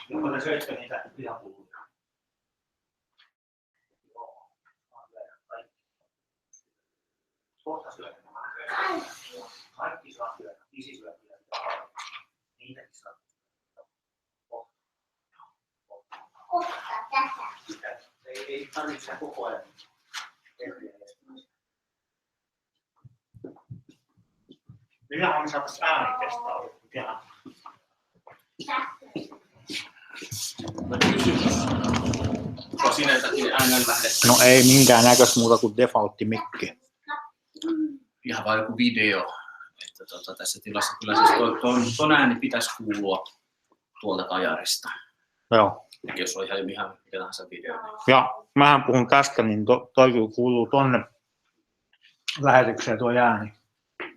Joko te söitkö niitä lihapullia? Joo. Kohta syödä. Kaikki saa syödä. Isi syö vielä. Niitäkin saa. Kohta tätä. Ei tarvitse koko ajan. Millähän me saatais äänitestaa tehdä? Onko siinä jotakin äänenlähdettä? No ei minkään näköistä muuta kuin defaultti mikki. Ihan vaan joku video. Että tässä tilassa kyllä siis ton ääni pitäisi kuulua tuolta kajarista. Joo. Ja jos on ihan mikä tahansa video. Niin... Ja mähän puhun tästä, niin toi kuuluu tonne lähetykseen tuo ääni.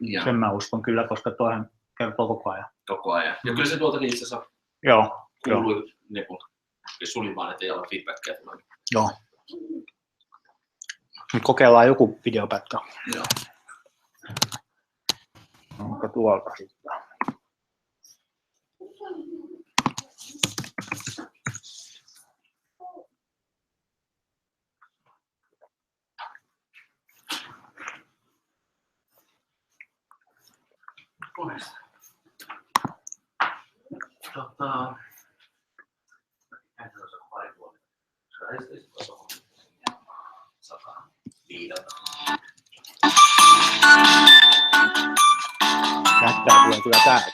Ja. Sen mä uskon kyllä, koska toihan kertoo koko ajan. Koko ajan. Ja kyllä se tuoltakin itse asiassa kuului, niin kun sulin vaan, ettei ole feedbackia. Joo. Nyt kokeillaan joku videopätkä. Joo. Onko tuolta sitten? Jättää tulee kyllä täältä.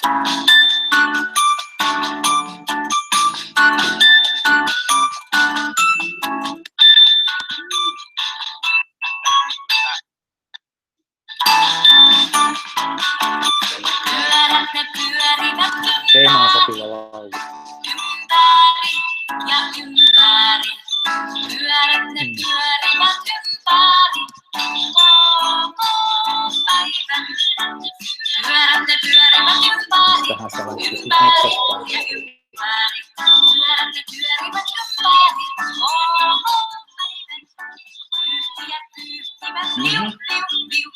Teemaan sopiva laulu. Ympäri ja ympäri. Pyörät ne pyörivät ympäri. Päivän. Pyörät ne pyörivät ympäri. Tähän sä lähtisit metsästään. Ja ympäri. Pyörät ne pyörivät ympäri. Yhtiät yhtivät. Liu, liu, liu.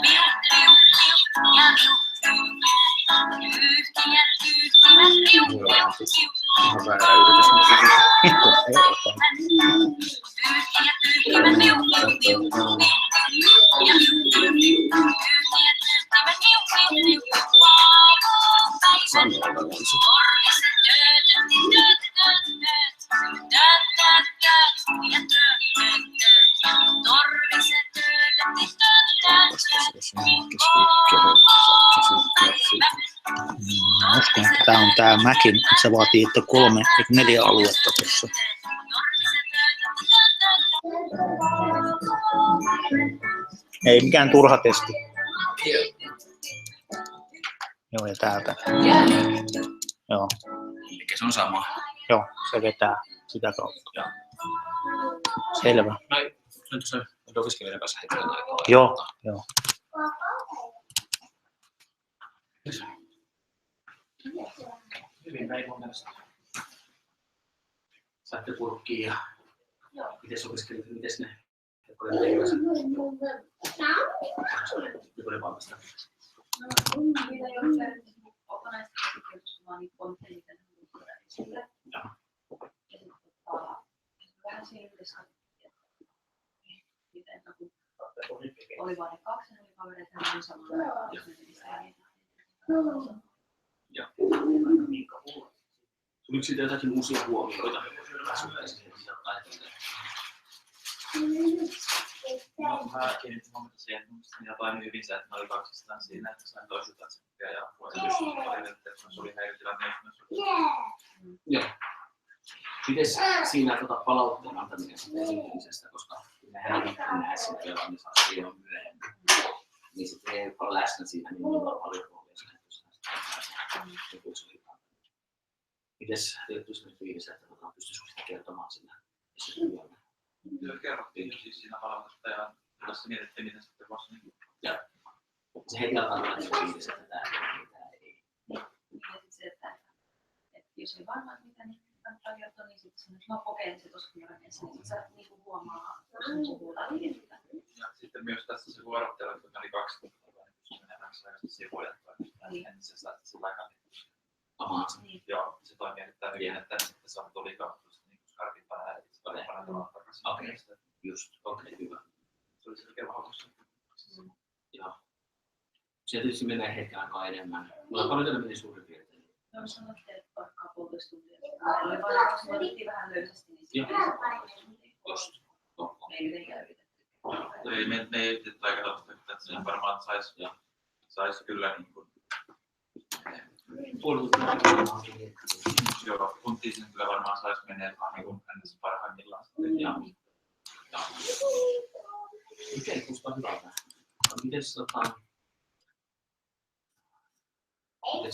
Liu, liu, liu. Ja liu. Yhtiät yhtivät. Liu, liu, liu. Ihan väärä yritys. Yhtiät yhtivät. Liu, liu, liu. Ja liu, liu, liu. Yhtiät yhtivät. Liu, liu, liu. Päivän. Korviset töötötti. Tööt, tööt, tööt. Tööt, tööt, tööt. Ja tööt, tööt, tööt. Torviset töötötti. Tööt, tööt, tööt. Mä uskon, että tää on tää Macin, se vaatii että 3 ja 4 aluetta tuossa. Ei mikään turha testi. Joo, ja täältä. Joo. Mikä se on sama? Joo, se vetää sitä kautta. Joo. Selvä. Nyt se opiskelijoiden kanssa hetken aikaa. Joo, joo. Hyvin päin mun mielestä. Saitte purkkiin ja mites opiskelijat, mites ne tekevät? Joku ne valmista. Niitä jossain kokonaisesti kirjoitustamaan niitä kontteita esille. Ja sitten vähän siinä yhdessä miten oli vain ne 2 ja oli kavereita ja oli samalla. Ja tuliko siitä jotakin uusia huomioita? No, mä kiinnitin huomiota siihen, että minä toimin hyvin se, että mä olin 200 siinä, että sain toisiltaan seppia ja vuosityssuhteiden, että se oli häiriötilanne myös. Joo. Mites siinä palautteen antaminen esiintymisestä, koska mehän ei näe sitä pelaamista jo myöhemmin. Niin sitten ei ole läsnä siinä niin paljon huomioon. Mites tietysti fiilissä, että pystyisikö sitä kertomaan siinä esiintymisellä? Kerrottiin jo siis siinä palautetta ja tässä mietittiin, miten sitten voisi niin. Ja se heti alkaa olla se fiilis, että tämä ei. Ja sitten se, että jos ei varmaan mitä niin kannattaa kertoa, niin sitten sanoa, että mä kokeilin se tuossa kyläneessä, niin sitten sä niinku huomaa, jos sun puhutaan liittää. Ja sitten myös tässä se vuorottelu, kun oli 2 tuntia, niin pystyi menemään aikaisesti sivuille entisessä sillä aikaa. Niin. Joo, se toimii erittäin hyvin, että sitten se on tuli kautta niin skarpin panee, että se paljon parantamaan takaisin. Okei, just, hyvä. Se oli selkeä vahvuus. Joo. Se tietysti menee hetken aikaa enemmän. Mutta paljon teillä meni suurin piirtein? No sanotte, että vaikka 1,5 tuntia. Meillä oli vain 2 minuuttia vähän löysästi, niin sitten oli se 1,5 tuntia. Just. Me ei mitenkään yritetty. Me ei yritetty aika helposti, että se varmaan sais kyllä niin kuin... Joo, tuntia sinne kyllä varmaan sais menee niin kuin ennäs parhaimmillaan. Okei, kuulostaa hyvältä. Mites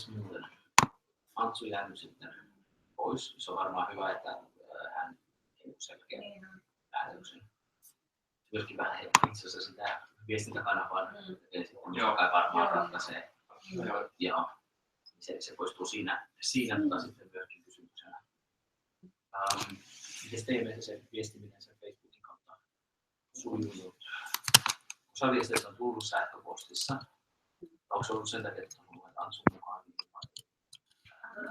muuten? Antsu jäänyt sitten pois. Se on varmaan hyvä, että hän ei selkeä päätöksen. Myöskin vähän itse asiassa sitä viestintäkanavan, eli sitten kai varmaan ratkaisee. Joo. Se poistuu siinä sitten myöskin kysymyksenä. Miten teemme se viestiminen sen Facebookin kautta sujunut? Osa viesteistä on tullut sähköpostissa. Onko se ollut sen takia, että on ollut Antsun mukaan?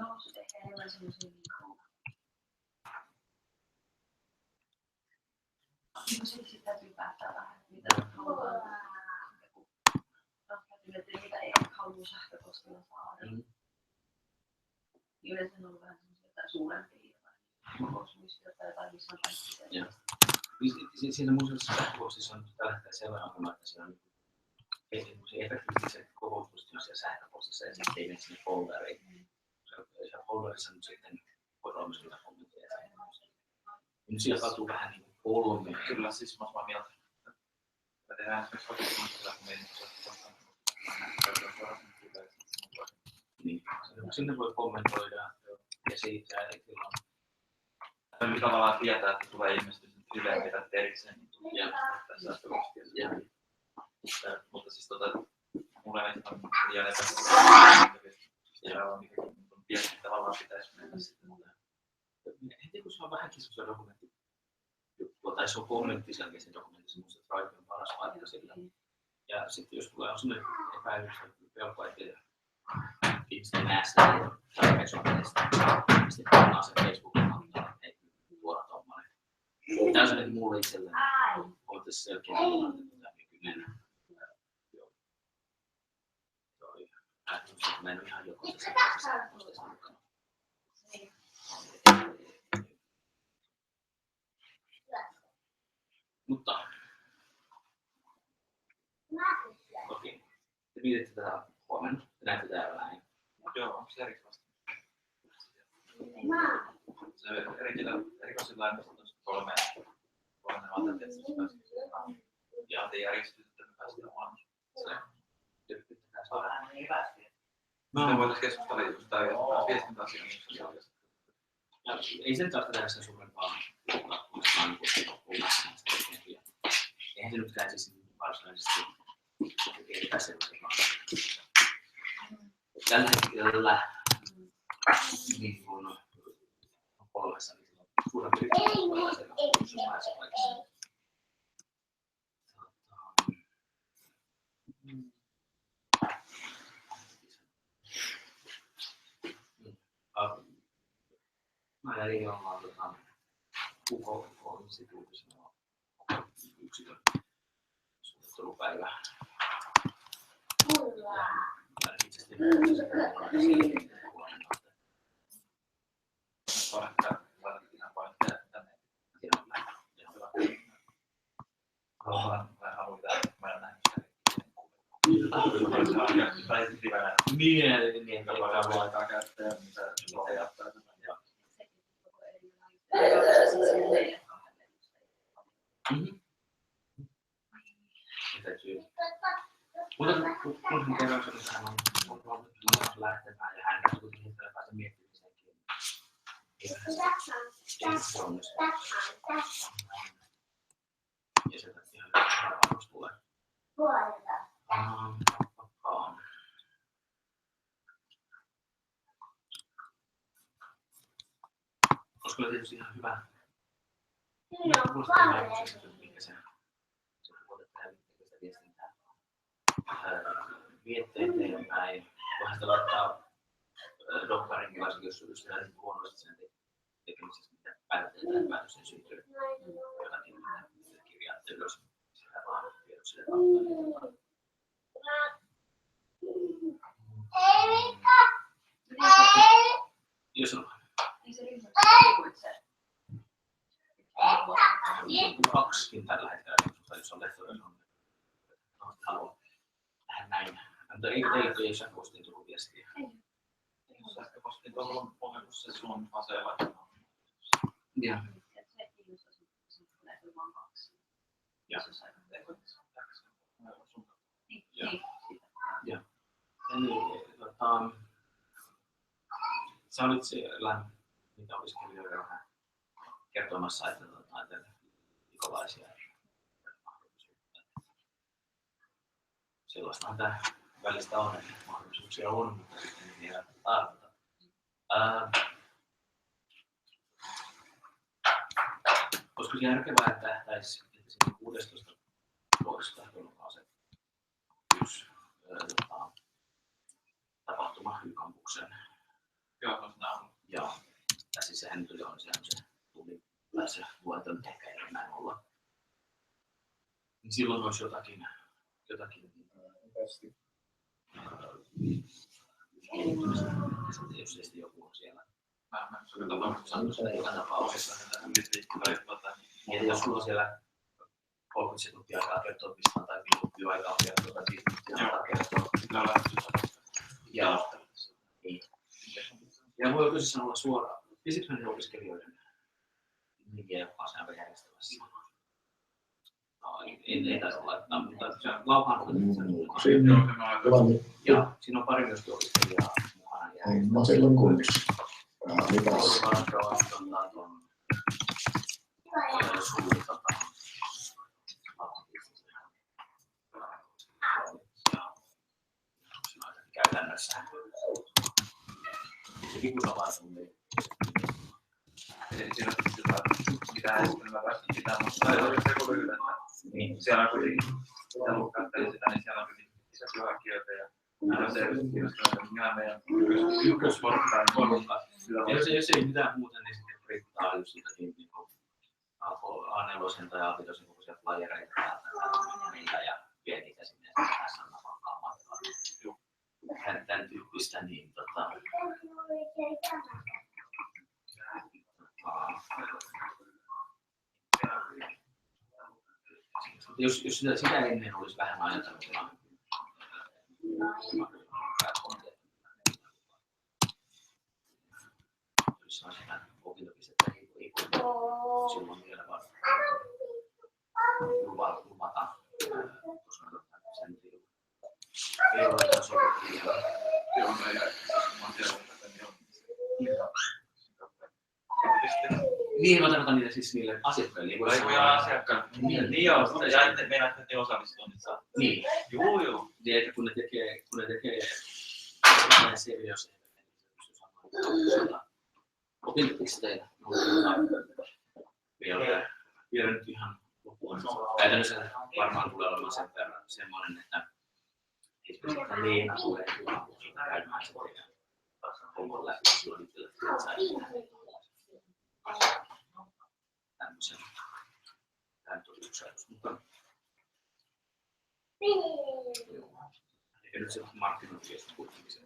No, se ehkä enemmän semmoisia niin sitten täytyy päättää vähän, mitä halutaan. Mitä ei halua sähköpostilla saada. Yleensä on ollut vähän semmoisia jotain suurempia kokousmuistioita tai jotain, missä on kaikki. Siinä museossa sähköpostissa on tällä hetkellä sen verran hyvä, että siellä on efektiivisesti se kokousmuistio siellä sähköpostissa ja sitten ei mene sinne folderiin. Siellä folderissa nyt sitten voi olla myös niitä kommentteja. Nyt siellä katsoo vähän niin kuin 3. Kyllä, siis mä oon samaa mieltä. Me tehdään esimerkiksi kotismuistilla, kun meidän niin, sinne voi kommentoida ja siitä on... Täytyy tavallaan tietää, että tulee ilmeisesti hyvää pitää erikseen tässä sähköpostia. Mutta siis mulla ei ole liian epäisesti tavallaan pitäisi mennä sitten. Heti kun se on vähänkin semmoisen dokumentti, tai se on kommentti selkeästi dokumentissa, mutta se Drive on paras paikka sillä. Ja sitten jos tulee sellainen epäilys, että pelko, että ihmiset ei näe sitä tai persoonallista, niin sitten pannaan sen Facebookin kautta, että ei tuoda tommoinen. Tämä on sellainen mulle itselleen, olette selkeä että nykyinen. Mä en ole ihan jokaisessa sähköpostissa mukana. Mutta okei. Te mietitte tätä huomenna. Te näette täällä näin. Joo, onko se erikseen? Se erikoisilla on 3 valtaa tietysti. Ja te järjestyt, että me päästään huomenna. Se pitää saada niin hyvästi. Me voitaisiin keskustella just viestintäasioista. Ei sen tarvitse tehdä sen suurempaa vaan kuulemassa. Eihän se nytkään siis varsinaisesti epäselvästi vaan. Tällä hetkellä niin kuin on 3, niin on suurempi yksittäisellä paikassa. Mä jäin ollaan UKK-instituutisena yksikön suunnittelupäivä. Ja itse asiassa niin, aikaa käyttää, mitä jättää. Mutta kun kerran on lähtemään ja hän kuitenkin päästä miettimiseenkin. Ja se ihan varmasti tulee. olisi kyllä tietysti ihan hyvä. Kuulostaa ajatukseksi, että mikä se tuotettaja sitä viestintää viette eteenpäin. Voihan sitä laittaa dokkarinkin, varsinkin jos sitä huonosti sen tekemisessä, mitä päätetään päätöksen syntyy jotakin kirjaa ylös. Sitä vaan tiedoksille kautta. Jos on Niin se ryhmässä se. kaksikin tällä hetkellä, jos on lehtoja, on haluaa tehdä näin. Mutta ei teille ei sähköpostiin tullut viestiä. Sähköpostiin on ollut se sun aseella. Joo. Ja. Sä olit siellä, mitä opiskelijoille vähän kertomassa, että ikolaisia mahdollisuuksia. Sellaistahan tämä välistä on, että mahdollisuuksia on, mutta sitten ei vielä tarvita. Olisiko se järkevää, että tähtäisi 16 vuodesta, jolloin on se yksi tapahtuma Y-kampuksen. Joo, olisi näin. Joo. Ja siis sehän nyt on se tunnin tai se lueton ehkä enemmän olla. Niin silloin olisi jotakin jos ei joku on siellä. Mä joka tapauksessa. Mietin, jos sulla on siellä 30 sekuntia aikaa kertoa, mistä on, tai minuuttia aikaa kertoa, tai 5 minuuttia aikaa kertoa. Ja niin. Ja voi tosissaan olla suoraan. Pisikö ne opiskelijoiden nimiä, jotka on siellä järjestelmässä? No, ei taisi olla, mutta se lauhaan on. Ja siinä on pari myöskin opiskelijaa mukana. No silloin kunnossa. Mitäs? Käytännössä. Kikusavaisuuden. Siinä pitää esitelmävästi pitää muistaa, että siellä on kuitenkin, mitä lukkaattelin sitä, niin siellä on kuitenkin lisätyöhakijoita ja nämä selvityskirjoista, mikä meidän ykkösporukka. Jos ei mitään muuta, niin sitten riittää just jotakin A4 tai A5 kokoisia flyereita täältä ja vie niitä sinne, että tässä on vakaa matkaa. Tämän tyyppistä, niin jos sitä ennen olisi vähän ajateltuna, jos on sitä opintopistettä, ei voi silloin vielä vaan luvata, koska sen ei ole ihan sovittu. Niin, mä tarkoitan niille siis niille asiakkaille. Ei voi olla asiakkaille. Niin joo, ja ette meinaa, että ne osallistunnit saa. Niin. Joo. Niin, että kun ne tekee CV, jos ei pysty sanomaan opintopisteitä, vielä nyt ihan loppuun. Käytännössä varmaan tulee olemaan sen verran semmoinen, että esimerkiksi Leena tulee käymään se teidän homman läpi, silloin itsellä saisi tämmöisen. Tämä nyt oli yksi ajatus, mutta eikä nyt se markkinointi on kuitenkin se.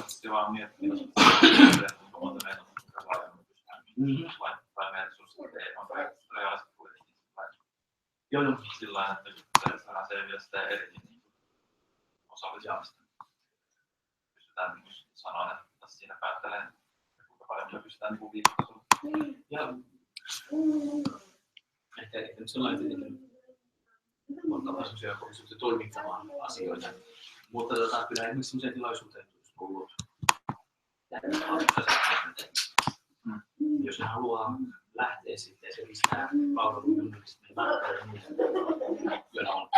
Se vaan miettii, kuinka monta meitä on vai meidän resurssit on rajalliset kuitenkin. Joo. Sillä lailla, että se saadaan selviä sitä eri osallistumista. Pystytään sanoa, että tässä siinä päättelee, kuinka paljon me pystytään viikotasolla. Ja ehkä nyt sellainen tietenkin on tapaisuuksia, kun pystyy toimittamaan asioita. Mutta kyllä esimerkiksi sellaiseen tilaisuuteen olisi tullut jos ne haluaa lähteä sitten ja se pistää palvelun ynnäkistä, niin joilla on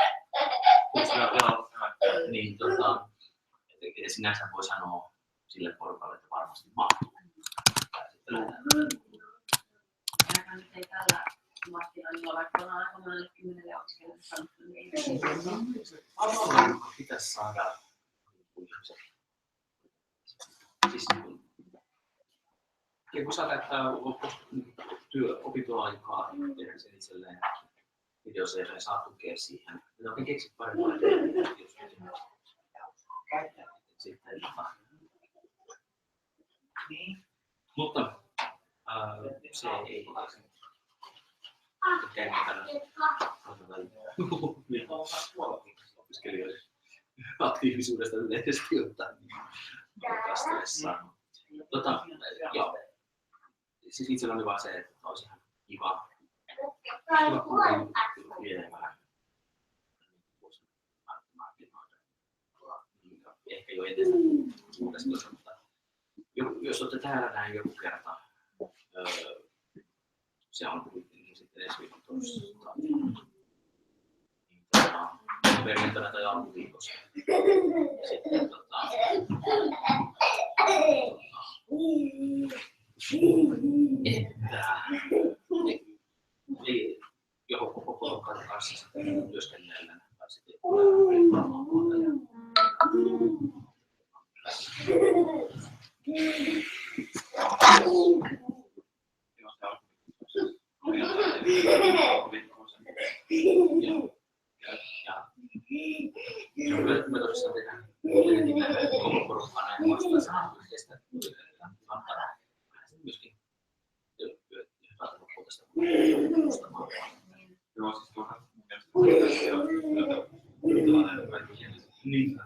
Niin, sinänsä voi sanoa sille porukalle, että varmasti mahtuu. Ainakaan nyt ei tällä markkinoilla, vaikka on aika monelle 10 opiskelijalle sanottu, niin ei pitäisi saada siis kun saa käyttää opintoaikaa tehdä sen itselleen videossa ja saa tukea siihen. Ne on keksit parempaa sitten mutta se ei opiskelijoiden aktiivisuudesta yleisesti ottaen stressaan. Joo. Siis itsellä oli vaan se, että olisi ihan kiva vielä ehkä jo entistä uudestaan, mutta jos olette täällä näin joku kerta, se on kuitenkin sitten ensi viikon torstaina. Perjantaina tai alkuviikossa. Ei joko koko porukkaan kanssa sitten työskennellä tai sitten me tosissaan tehdään koko porukkaan näin vastaan kestä myöskin saada loppuun tästä kuustamaan. Joo, siis tuohan mun mielestä kaikki niin.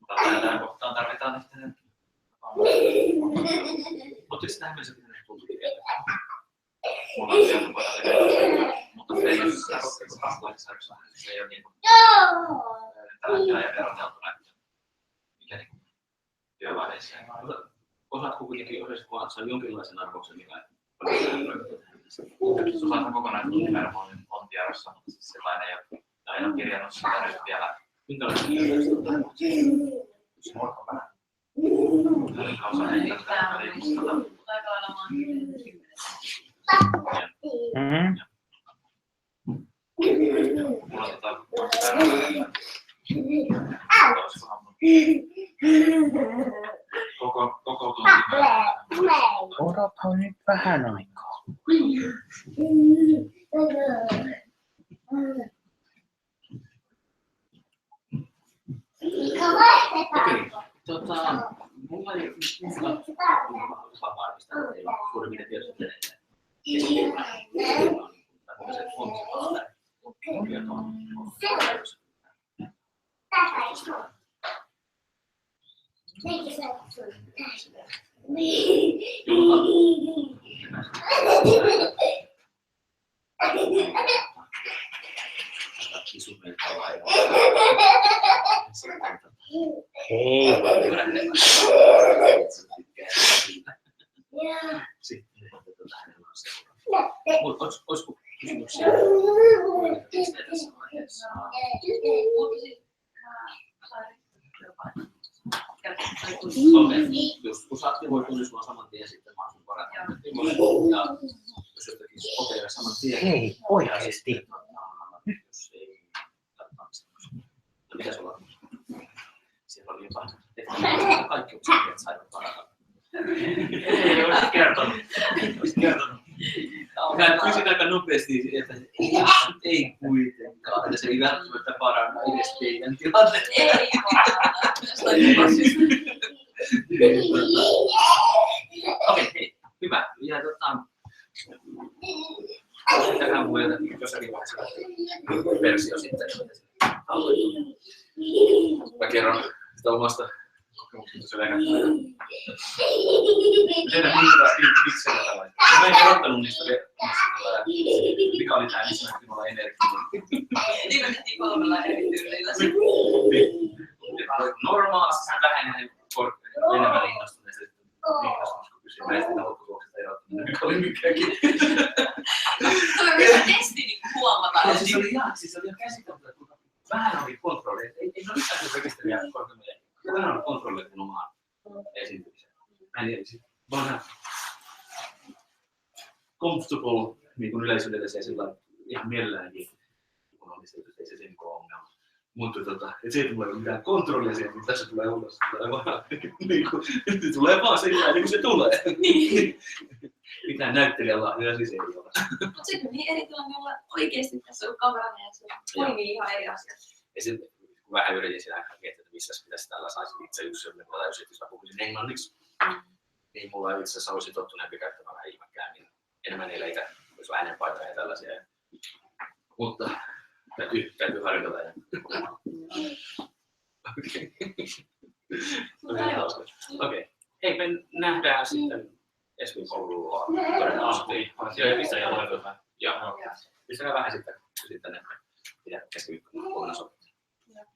Mutta tähän kohtaan tarvitaan sitten Oletteko tähän mennessä pitänyt tuntukieltä? mulla on siellä voidaan tehdä, mutta se ei ole se ei ole niin kuin tällä hetkellä eroteltuna, mikä niin työvaiheessa. Osaatko kuitenkin osallistua jonkinlaisen arvouksen, mikä Susanna kokonaistuntimäärä on tiedossa, mutta siis sellainen ei ole kirjannut sitä nyt vielä. minkälaisen työtä? Morko vähän. Osa heitä tätä liikustata. aika lailla maantieteellinen. Mulla koko tuntimäärä. Odothan nyt vähän aikaa. Okei, mulla ei ole varmistaa, että teillä on suurin piirtein tietysti edelleen. Hei. Olisiko kysymyksiä? Tässä vaiheessa. Jos saatte, voi tunnistua saman tien sitten mahdollisimman paremmin. Ja jos jotakin kokeilla saman tien. Hei, oikeasti. Jos ei tarvitse. Mitä sulla on? Siellä oli jotain. Kaikki opiskelijat saivat parata. Ei olisi kertonut. Mä kysyn aika nopeasti, että ei kuitenkaan, että se ei välttämättä paranna edes teidän tilannetta. Ei Okei, hei, hyvä. Ja tähän voi jossakin vaiheessa versio sitten. Mä kerron sitä omasta kokemuksesta syvänä. Tehdään miksellä tällainen. Mä en kerrottanut niistä mikä oli tää missä nähtiin olla energiaa. Nimettiin 3 eri tyylillä. Normaalisti se vähenee enemmän innostuneesta. Innostunut, kun kysyy näistä lopputuloksista erottaminen, mikä oli mikäkin. Se oli myös testi huomata. Siis oli ihan käsittämätöntä, kuinka vähän oli kontrolli. Ei ole mitään rekisteriä korkeammille. Vähän on kontrolli sen omaan esiintymiseen. Mä en tiedä, vanha comfortable niin yleisölle se sillä ihan mielelläänkin, kun on se, ei se sen ongelma. Mutta et se ei tule mitään kontrollia siihen, mitä tässä tulee ulos. Tulee vaan sillä niin kuin se tulee. Niin. Mitään näyttelijälahjoja siis ei ole. Mutta se kyllä niin eri tilanne olla oikeasti tässä on kamerana ja se toimii ihan eri asiat. Ja sitten kun vähän yritin siinä miettiä, että missä pitäisi tällä saisi itse yksilölle, jos mä puhuisin englanniksi, niin mulla itse asiassa olisi tottuneempi käyttämään vähän ilmakäämin enemmän eleitä, jos vähän äänenpainoja ja tällaisia. Mutta täytyy harjoitella enemmän. Okei. Hei, me nähdään sitten Esmin koululla todennäköisesti. Joo, pistä ja lopetetaan. Joo. Pistäkää vähän sitten ne pitää keskiviikkona sopia.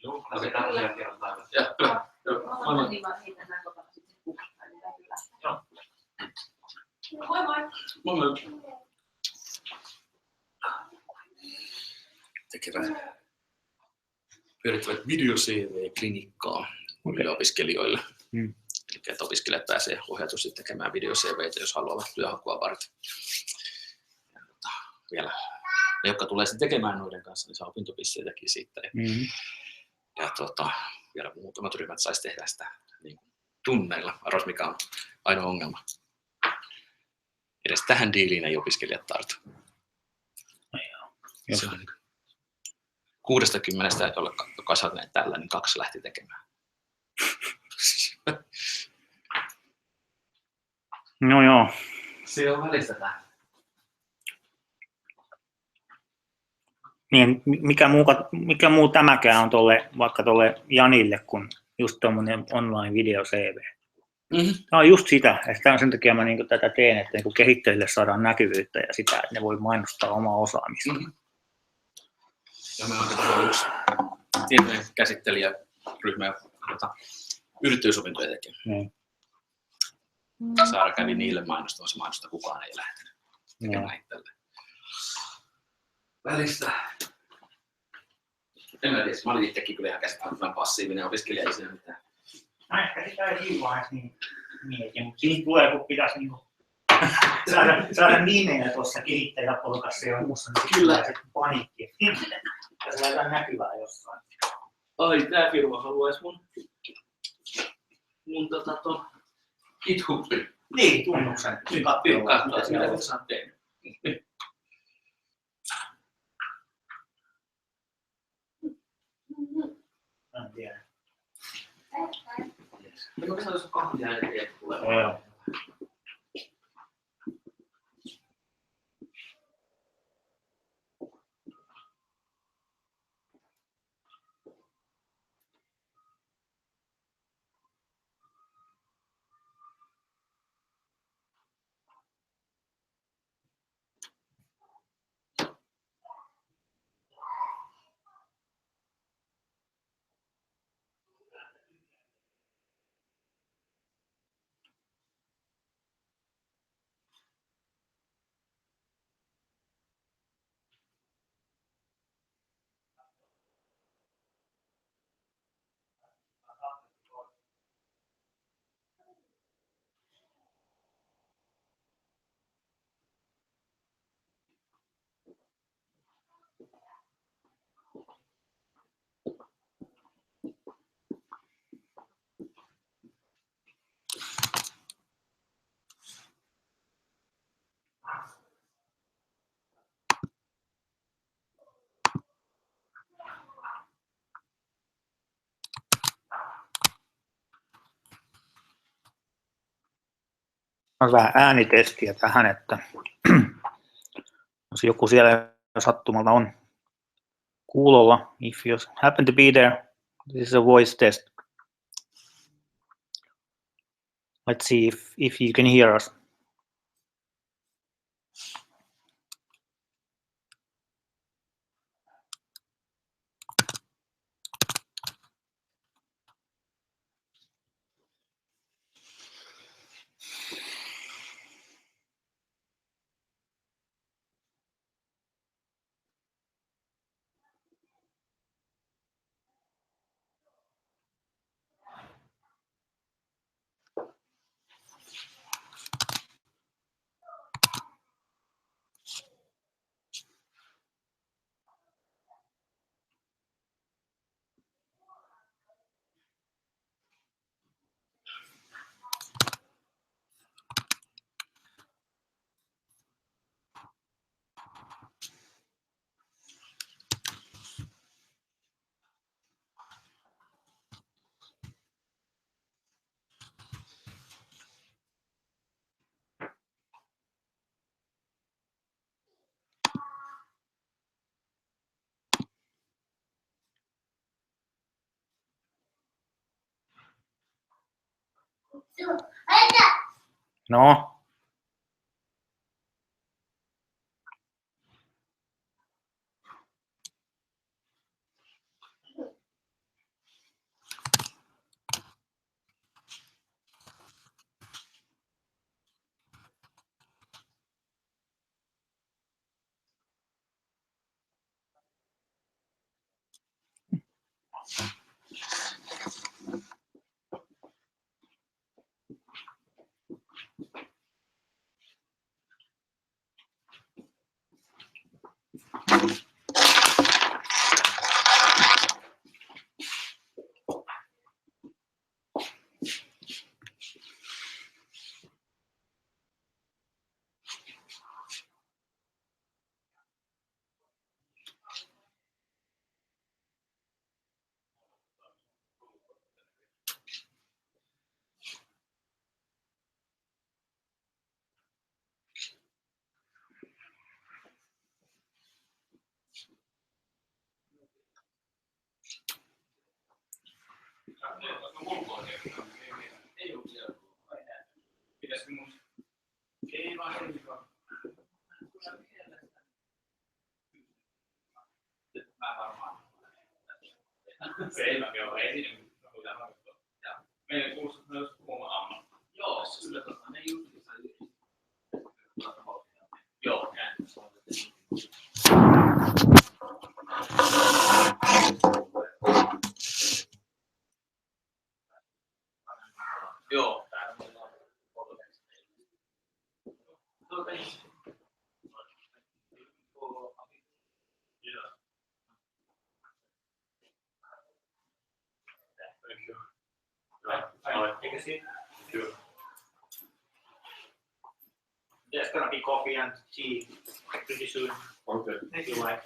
Joo, okei, tämmöisiä kerrotaan. Mä otan niin vaan niitä näin kotona sitten. Joo. Moi moi! Moi moi! Pyörittävät video-CV-klinikkaa yliopiskelijoille. Eli että opiskelijat pääsee ohjatusti tekemään video-CVitä, jos haluavat työhakua varten. Ja, vielä ne, jotka tulee sitten tekemään noiden kanssa, niin saa opintopisteitäkin siitä. Ja vielä muutamat ryhmät saisi tehdä sitä niin tunneilla. Arvas, mikä on ainoa ongelma. Edes tähän diiliin ei opiskelijat tartu. Se on 60, joka sanoi tällä, niin 2 lähti tekemään. No joo. Se on välistä tämä. Niin, mikä muu tämäkään on vaikka tolle Janille, kun just tuommoinen online video CV. Tämä on just sitä, että sen takia mä niin tätä teen, että niin kehittäjille saadaan näkyvyyttä ja sitä, että ne voi mainostaa omaa osaamista. Ja me on yksi tietojen käsittelijäryhmä, jota yrittäjyysopintoja tekee. Saara kävi niille mainostamassa mainosta, kukaan ei lähtenyt tekemään itselleen. Välistä. En mä tiedä, mä olin itsekin kyllä ihan käsittämättömän passiivinen opiskelija, ei siinä mitään. Mä ehkä sitä ei siinä vaiheessa niin mietin, mutta siinä tulee, kun pitäisi niin saada nimeä tuossa kehittäjäpolkassa ja muussa, niin kyllä sitten paniikki. Ja se laitetaan näkyvää jossain. Ai, tää firma haluaisi mun GitHubin. Niin, tunnuksen. Katsotaan, mitä sä oot tehnyt. En tiedä. Mä oikeastaan jos on kahvia ja tulee. Joo. Vähän äänitestiä tähän, että jos joku siellä sattumalta on kuulolla, if you happen to be there, this is a voice test. Let's see if you can hear us. No, Pitäisikö mun? Ei vaan se mikro. Mä varmaan. Selvä, joo, ei siinä mitään harjoittua. Meidän kuulostaa myös kuuma amma. Joo, kyllä ne juttuja joo, käännös. Joo, täällä meillä on There's gonna be coffee and tea pretty soon. Okay. If you like.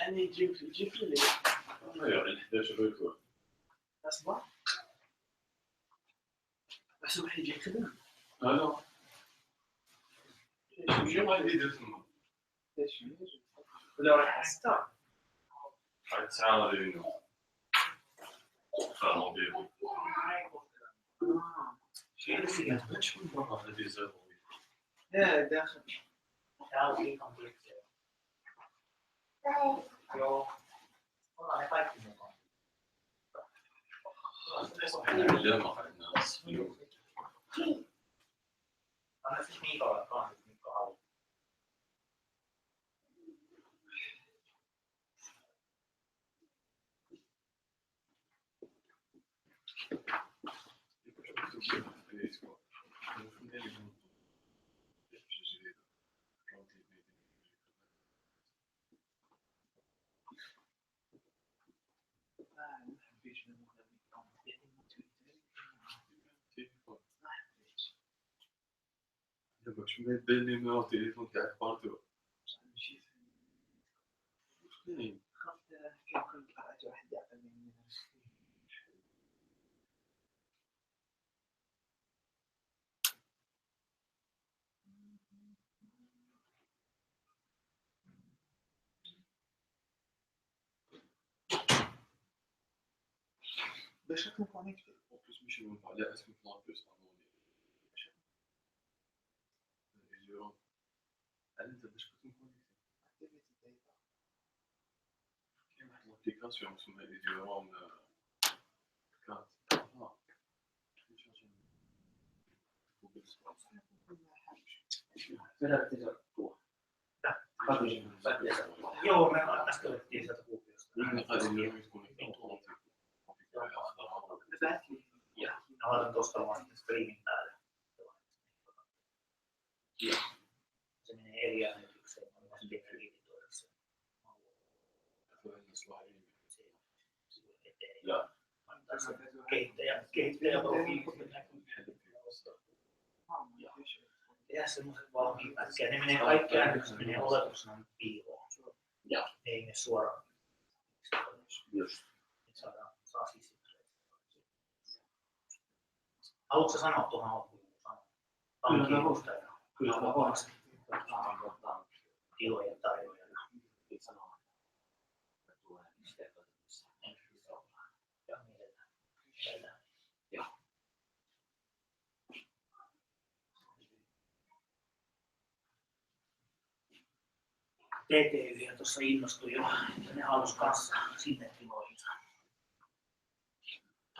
En die Jiffy. Nou ja, dat is leuk hoor. Dat is wat? Wat is er met je gedaan? Nou dan. Je mag niet doen. Dat was staan. Het samen doen. Gaan op je. Het is Ja, ik dacht. Tää on liikan pitkä. Joo. Ollaan ne kaikki mukaan. Anna siis Miikolle kanssa, Mikko haluaa. Je mets des numéros de téléphone quelque part. Nee. بشكل connecté. En plus, je vais me parler à ce moment plus l'application sur les vidéos Vedätte se tuo. Joo, me äsken otettiin sieltä Kuopiosta. Ja mä laitan tuosta vaan sitten streamin päälle. Se menee eri äänitykseen. Mä voisin tehdä editoida sen. Ja kehittäjä profiilit näkyy. Tehdä semmoiset valmiit pätkiä. Ne menee kaikki äänitykset menee oletuksena piiloon. Ja ei mene suoraan. Just. Saa siis. Haluatko sanoa tuohon alkuun? Kyllä mä voisin. Tilojen tarjoajana. Sanoa, että tulee missä ja mietitään. Ja. TT-yhtiö tuossa innostui jo, että ne halusi kanssa sinne tiloihinsa.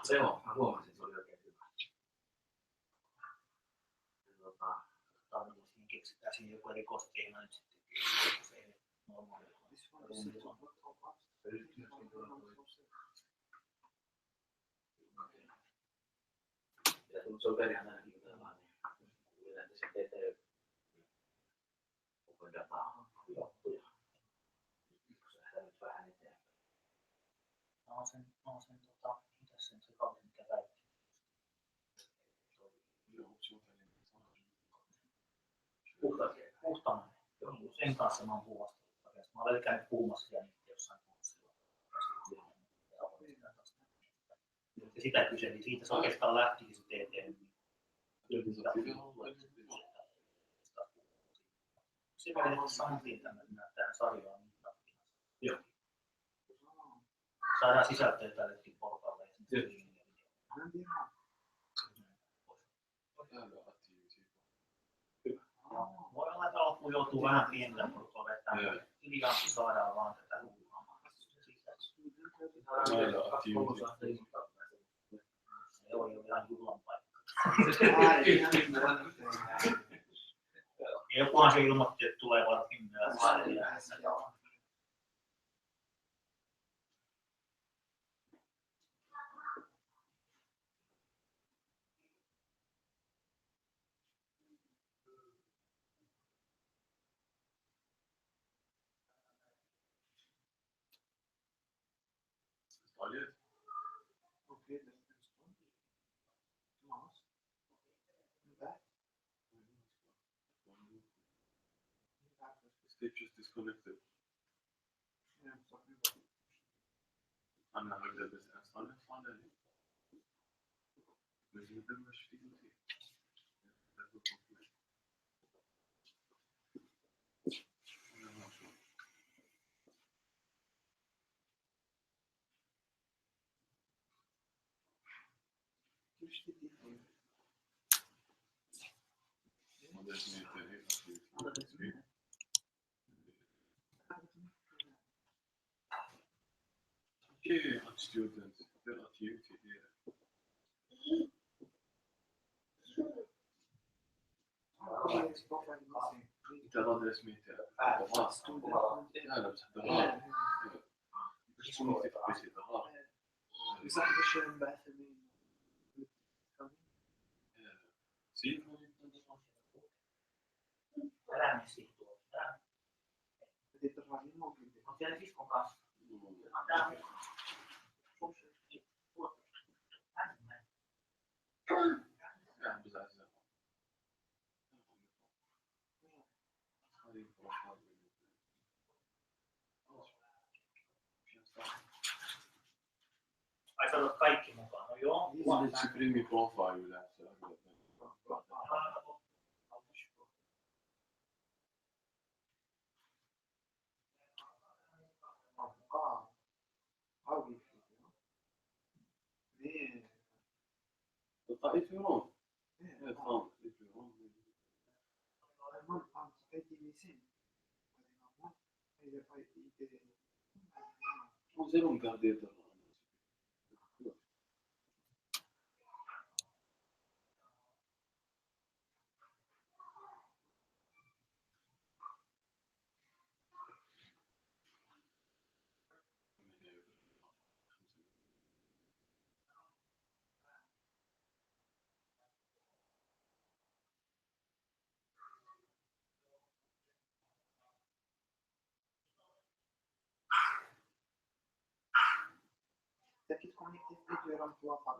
Se on, mä huomasin, että se oli oikein hyvä. Siinä keksitään siinä joku erikoisteema nyt sitten. Se ei normaali. Se on periaatteessa tällainen, että se TT koko dataa loppuja. Se lähdetään nyt vähän eteenpäin. Mä oon sen mitäs sen sekauden mikä väitti. Puhtaana. Sen kanssa mä oon puhuvastellut. Mä olen käynyt puhumassa siellä niitä jossain puhussa. Ja sitä kyseli. Siitä se oikeastaan lähtikin se TT. Se menee samantiin tähän sarjaan. Joo. Saadaan sisältöä tällekin portaalle. Voi olla, että alkuun joutuu vähän pienellä porukalla vetämään. Yliaampi saadaan vaan tätä huumaa. Joo, ihan juhlan paikka. Jokuhan se ilmoitti, että tulee vartin myöhässä. State just disconnected. Anna högre bestämmelser faller. Men det är mest fint. Okej, att student relativt till det. Mitä adress miettiä? Älä mene tuolla. On siellä siskon kanssa. Ai sä olet kaikki mukaan? No joo. Se primi profile yleensä. If you're wrong. Yeah, fine. If you're wrong. On se on garder.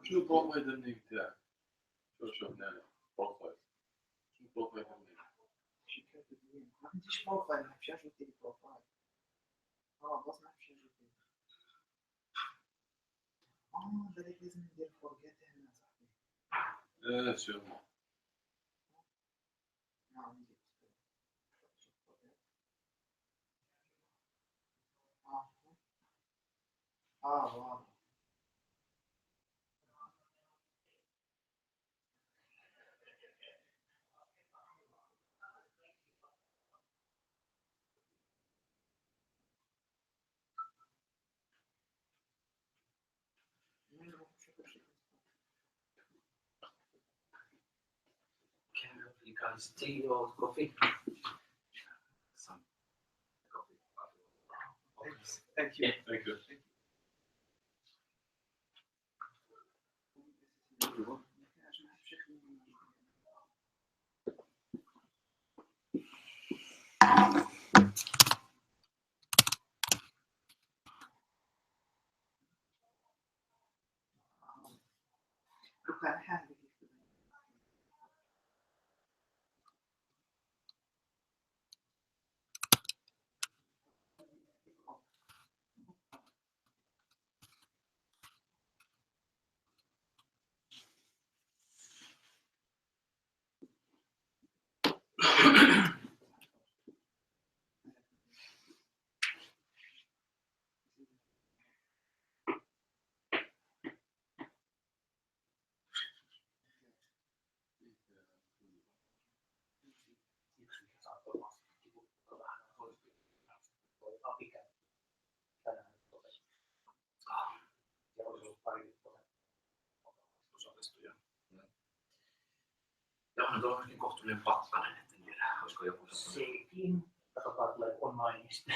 شو البروفايل النيم تاعك؟ شوف هنا بروفايل شو البروفايل النيم؟ لا سيرمون Can you guys tea or coffee? Some coffee. Thank you. Thank you. Ja onhan tuo niin kohtuullinen pakkanen, että en tiedä, olisiko joku semmoinen. Sekin. Katsotaan tulee onlineista.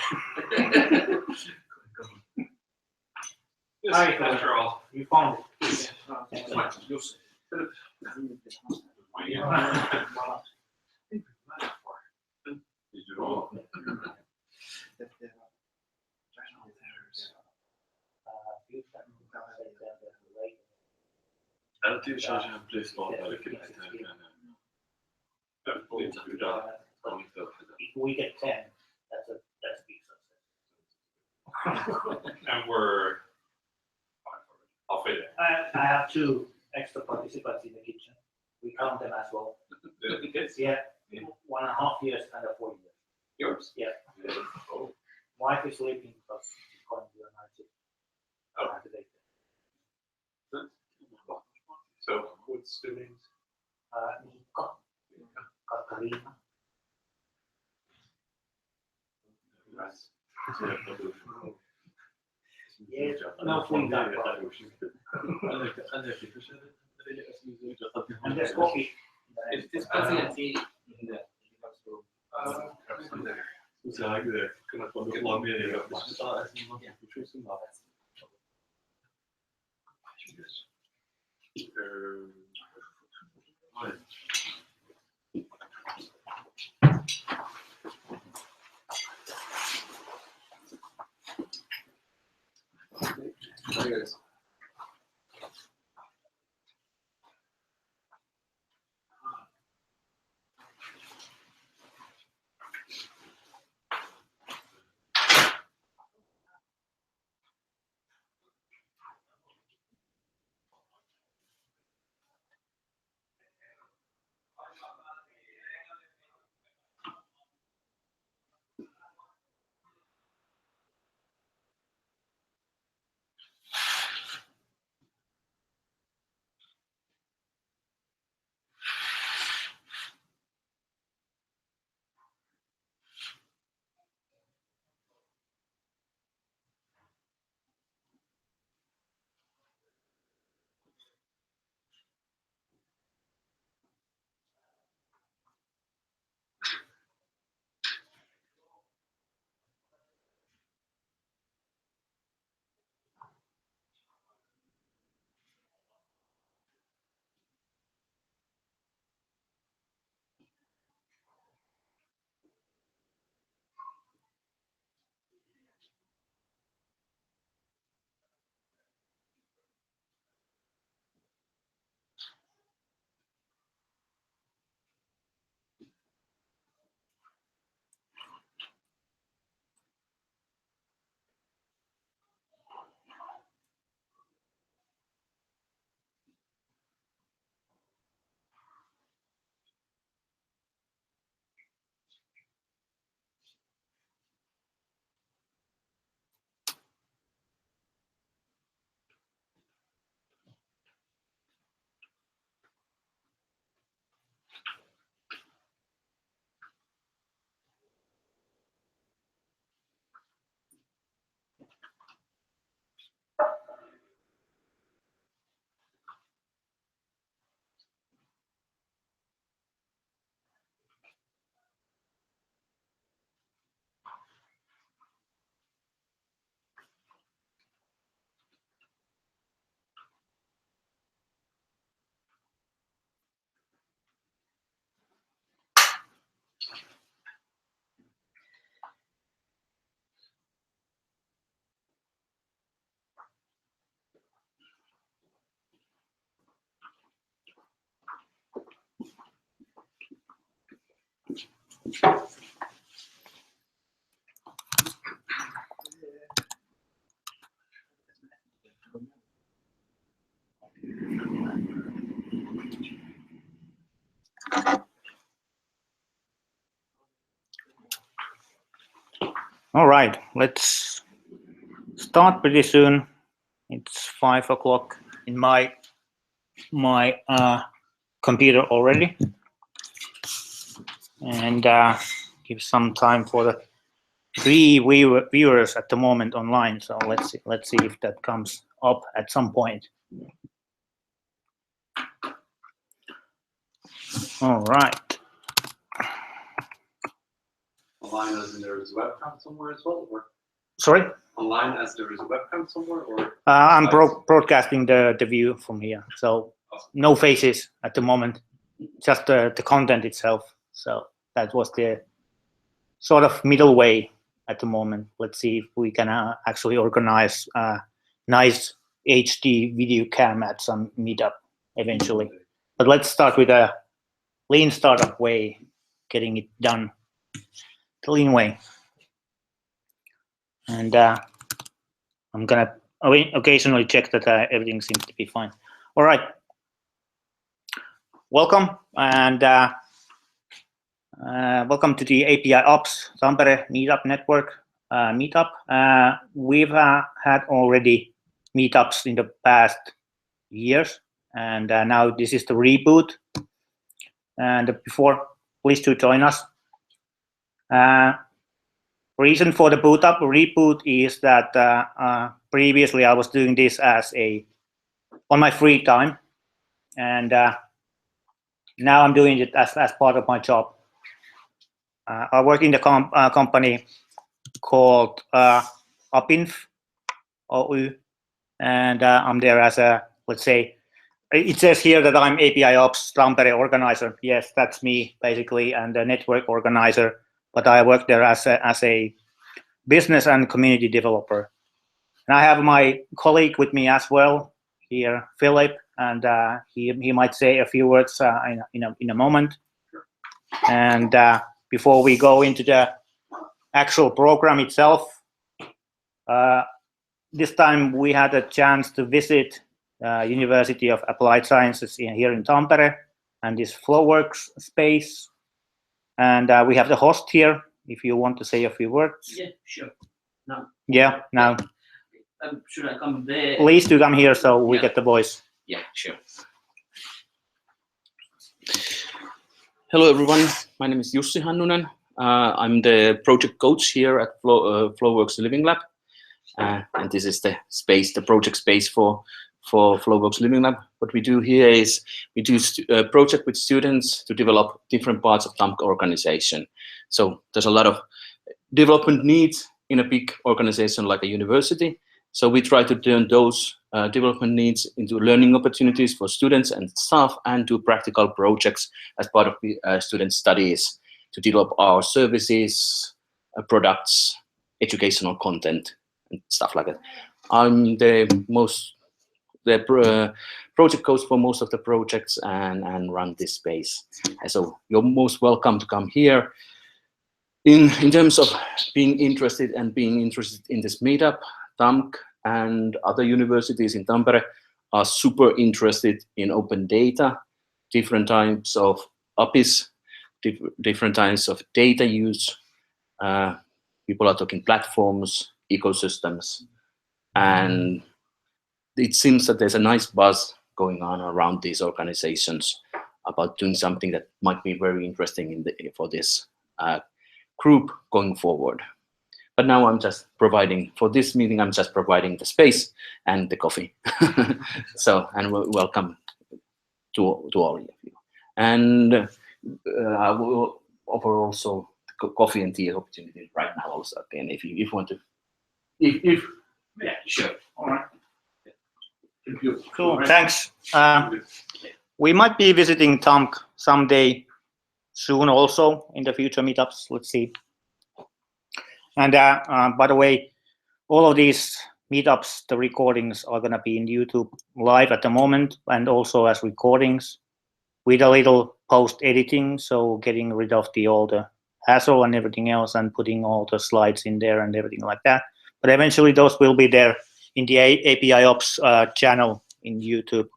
Yes, after all. You found it. Jussi. Did you know? أنا تيجي شارجها بلاي ستور على كل حتة If we get 10, that's a big success. And we're halfway there. I have 2 extra participants in the kitchen. We count them as well. The kids? Yeah, 1.5 years and 4 years. Yours? Yeah. Oh. Wife is sleeping because she's going to do a night shift. Oh. I have to take them. So, what's the names? Niikka, Katarina. Nice. Yes, no free time. And there's coffee. It's coffee and tea in the كنا نطلع مية All right, let's start pretty soon. It's 5 o'clock in my computer already, and give some time for the 3 viewers at the moment online. So let's see if that comes up at some point. All right. Online as in there is a webcam somewhere as well? Or Sorry? online as there is a webcam somewhere? Or I'm broadcasting the view from here. So no faces at the moment, just the content itself. So that was the sort of middle way at the moment. Let's see if we can actually organize a nice HD video cam at some meetup eventually. But let's start with a lean startup way, getting it done the lean way. And I'm gonna occasionally check that everything seems to be fine. All right. Welcome, and welcome to the APIOps Tampere Meetup Network meetup. We've had already meetups in the past years, and now this is the Reboot. And before, please to join us. Reason for the reboot is that previously I was doing this as on my free time, and now I'm doing it as part of my job. I work in the company called Apinf Oy, and I'm there as a, let's say, it says here that I'm APIOps Tampere organizer. Yes, that's me basically, and the network organizer. But I work there as a business and community developer. And I have my colleague with me as well here, Philip, and he might say a few words in a moment. And before we go into the actual program itself, this time we had a chance to visit University of Applied Sciences here in Tampere and this Flowworks space. And we have the host here, if you want to say a few words. Yeah, sure. Now. Yeah, now. Should I come there? Please do come here so we get the voice. Yeah, sure. Hello, everyone. My name is Jussi Hannunen. I'm the project coach here at Flowworks Living Lab. And this is the space, the project space for Flowworks Living Lab. What we do here is we do a project with students to develop different parts of TAMK organization. So there's a lot of development needs in a big organization like a university. So we try to turn those development needs into learning opportunities for students and staff, and do practical projects as part of the student studies to develop our services, products, educational content, and stuff like that. I'm the project coach for most of the projects and run this space. And so you're most welcome to come here. In terms of being interested in this meetup, TAMK and other universities in Tampere are super interested in open data, different types of APIs, different types of data use. People are talking platforms, ecosystems, and it seems that there's a nice buzz going on around these organizations about doing something that might be very interesting for this group going forward. But now I'm just providing, for this meeting, I'm just providing the space and the coffee. So, and welcome to all of you. And I will offer also coffee and tea opportunity right now also, again, if you want to. Yeah, sure. All right. Cool, thanks. We might be visiting TAMK someday soon also in the future meetups, let's see. And by the way, all of these meetups, the recordings are gonna be in YouTube live at the moment, and also as recordings with a little post editing, so getting rid of all the hassle and everything else, and putting all the slides in there and everything like that. But eventually those will be there in the APIOps channel in YouTube,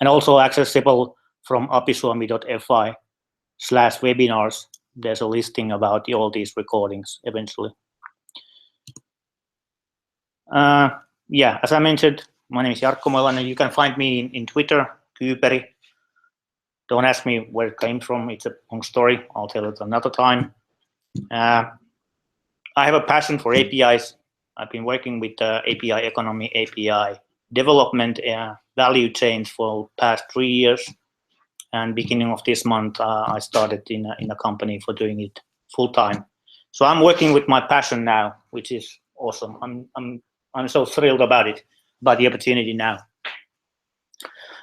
and also accessible from apisuomi.fi/webinars. There's a listing about all these recordings eventually. Yeah, as I mentioned, my name is Jarkko Moilanen. You can find me in Twitter, Kyyperi. Don't ask me where it came from. It's a long story. I'll tell it another time. I have a passion for APIs. I've been working with API economy, API development, value chains for the past 3 years. And beginning of this month, I started in a company for doing it full time. So I'm working with my passion now, which is awesome. I'm so thrilled about it, about the opportunity now.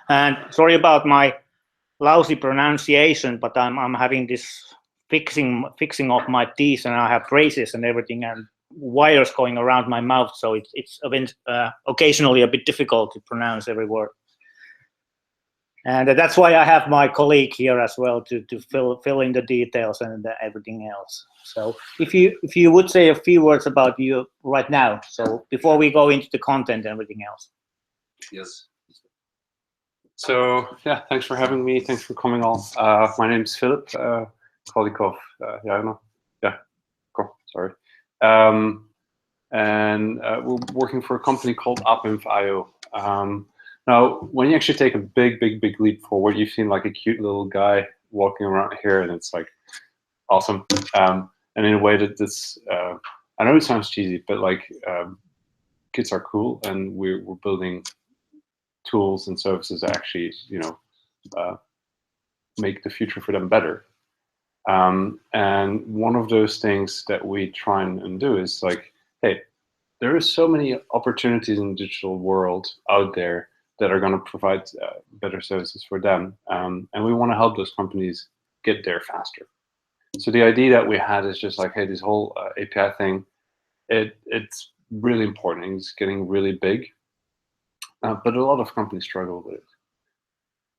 And sorry about my lousy pronunciation, but I'm having this fixing of my teeth, and I have braces and everything, and wires going around my mouth, so it's occasionally a bit difficult to pronounce every word. And that's why I have my colleague here as well to fill in the details and everything else. So if you would say a few words about you right now, so before we go into the content and everything else. Yes. So yeah, thanks for having me. Thanks for coming all. My name is Philip, colleague of Jarno. Yeah, cool. Sorry. And we're working for a company called APIOps. Now, when you actually take a big leap forward, you've seen like a cute little guy walking around here, and it's like awesome. And in a way that this, I know it sounds cheesy, but like kids are cool, and we're building tools and services that actually, you know, make the future for them better. And one of those things that we try and do is like, hey, there are so many opportunities in the digital world out there that are going to provide better services for them. And we want to help those companies get there faster. So the idea that we had is just like, hey, this whole API thing, it's really important. It's getting really big, but a lot of companies struggle with it.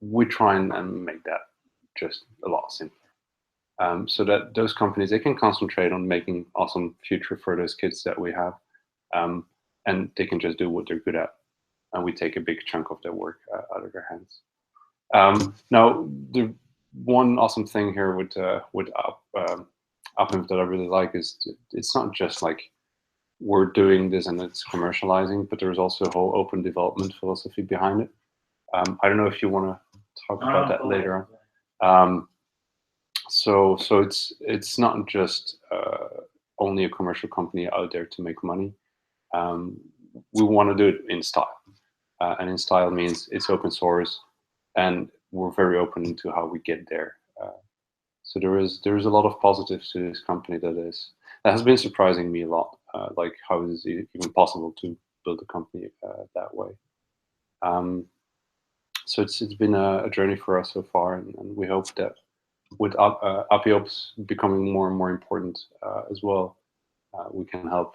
We try and make that just a lot simpler. So that those companies, they can concentrate on making awesome future for those kids that we have, and they can just do what they're good at. And we take a big chunk of their work out of their hands. Now, the one awesome thing here with APIOps that I really like is it's not just like we're doing this and it's commercializing, but there's also a whole open development philosophy behind it. I don't know if you want to talk about that later on. So it's not just only a commercial company out there to make money. We want to do it in style. And in style means it's open source, and we're very open to how we get there. So there is a lot of positives to this company that has been surprising me a lot. Like how is it even possible to build a company that way? So it's been a journey for us so far, and we hope that with APIOps becoming more and more important as well, we can help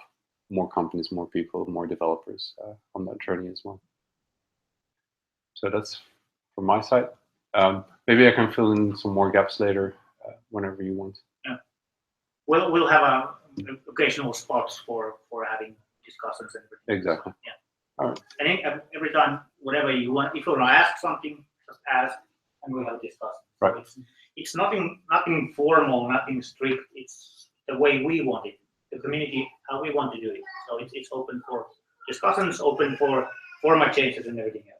more companies, more people, more developers on that journey as well. So that's from my side. Maybe I can fill in some more gaps later, whenever you want. Yeah. We'll have occasional spots for having discussions and everything. Exactly. Yeah. All right. I think every time, whatever you want, if you want to ask something, just ask, and we'll discuss. Right. So it's nothing formal, nothing strict. It's the way we want it, the community, how we want to do it. So it's open for discussions, open for format changes and everything else.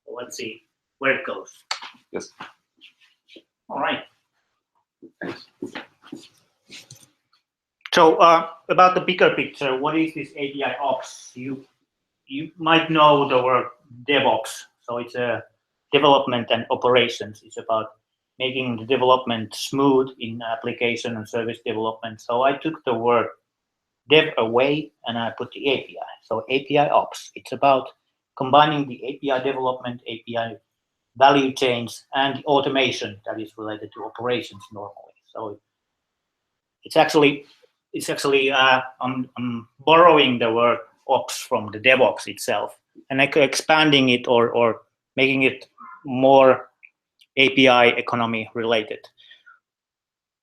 So let's see where it goes. Yes. All right. Thanks. So about the bigger picture, what is this API ops? You might know the word DevOps. So it's a development and operations. It's about making the development smooth in application and service development. So I took the word dev away and I put the API. So API ops. It's about combining the API development, API value chains, and the automation that is related to operations normally. So it's actually I'm borrowing the word ops from the DevOps itself and expanding it or making it more API economy related.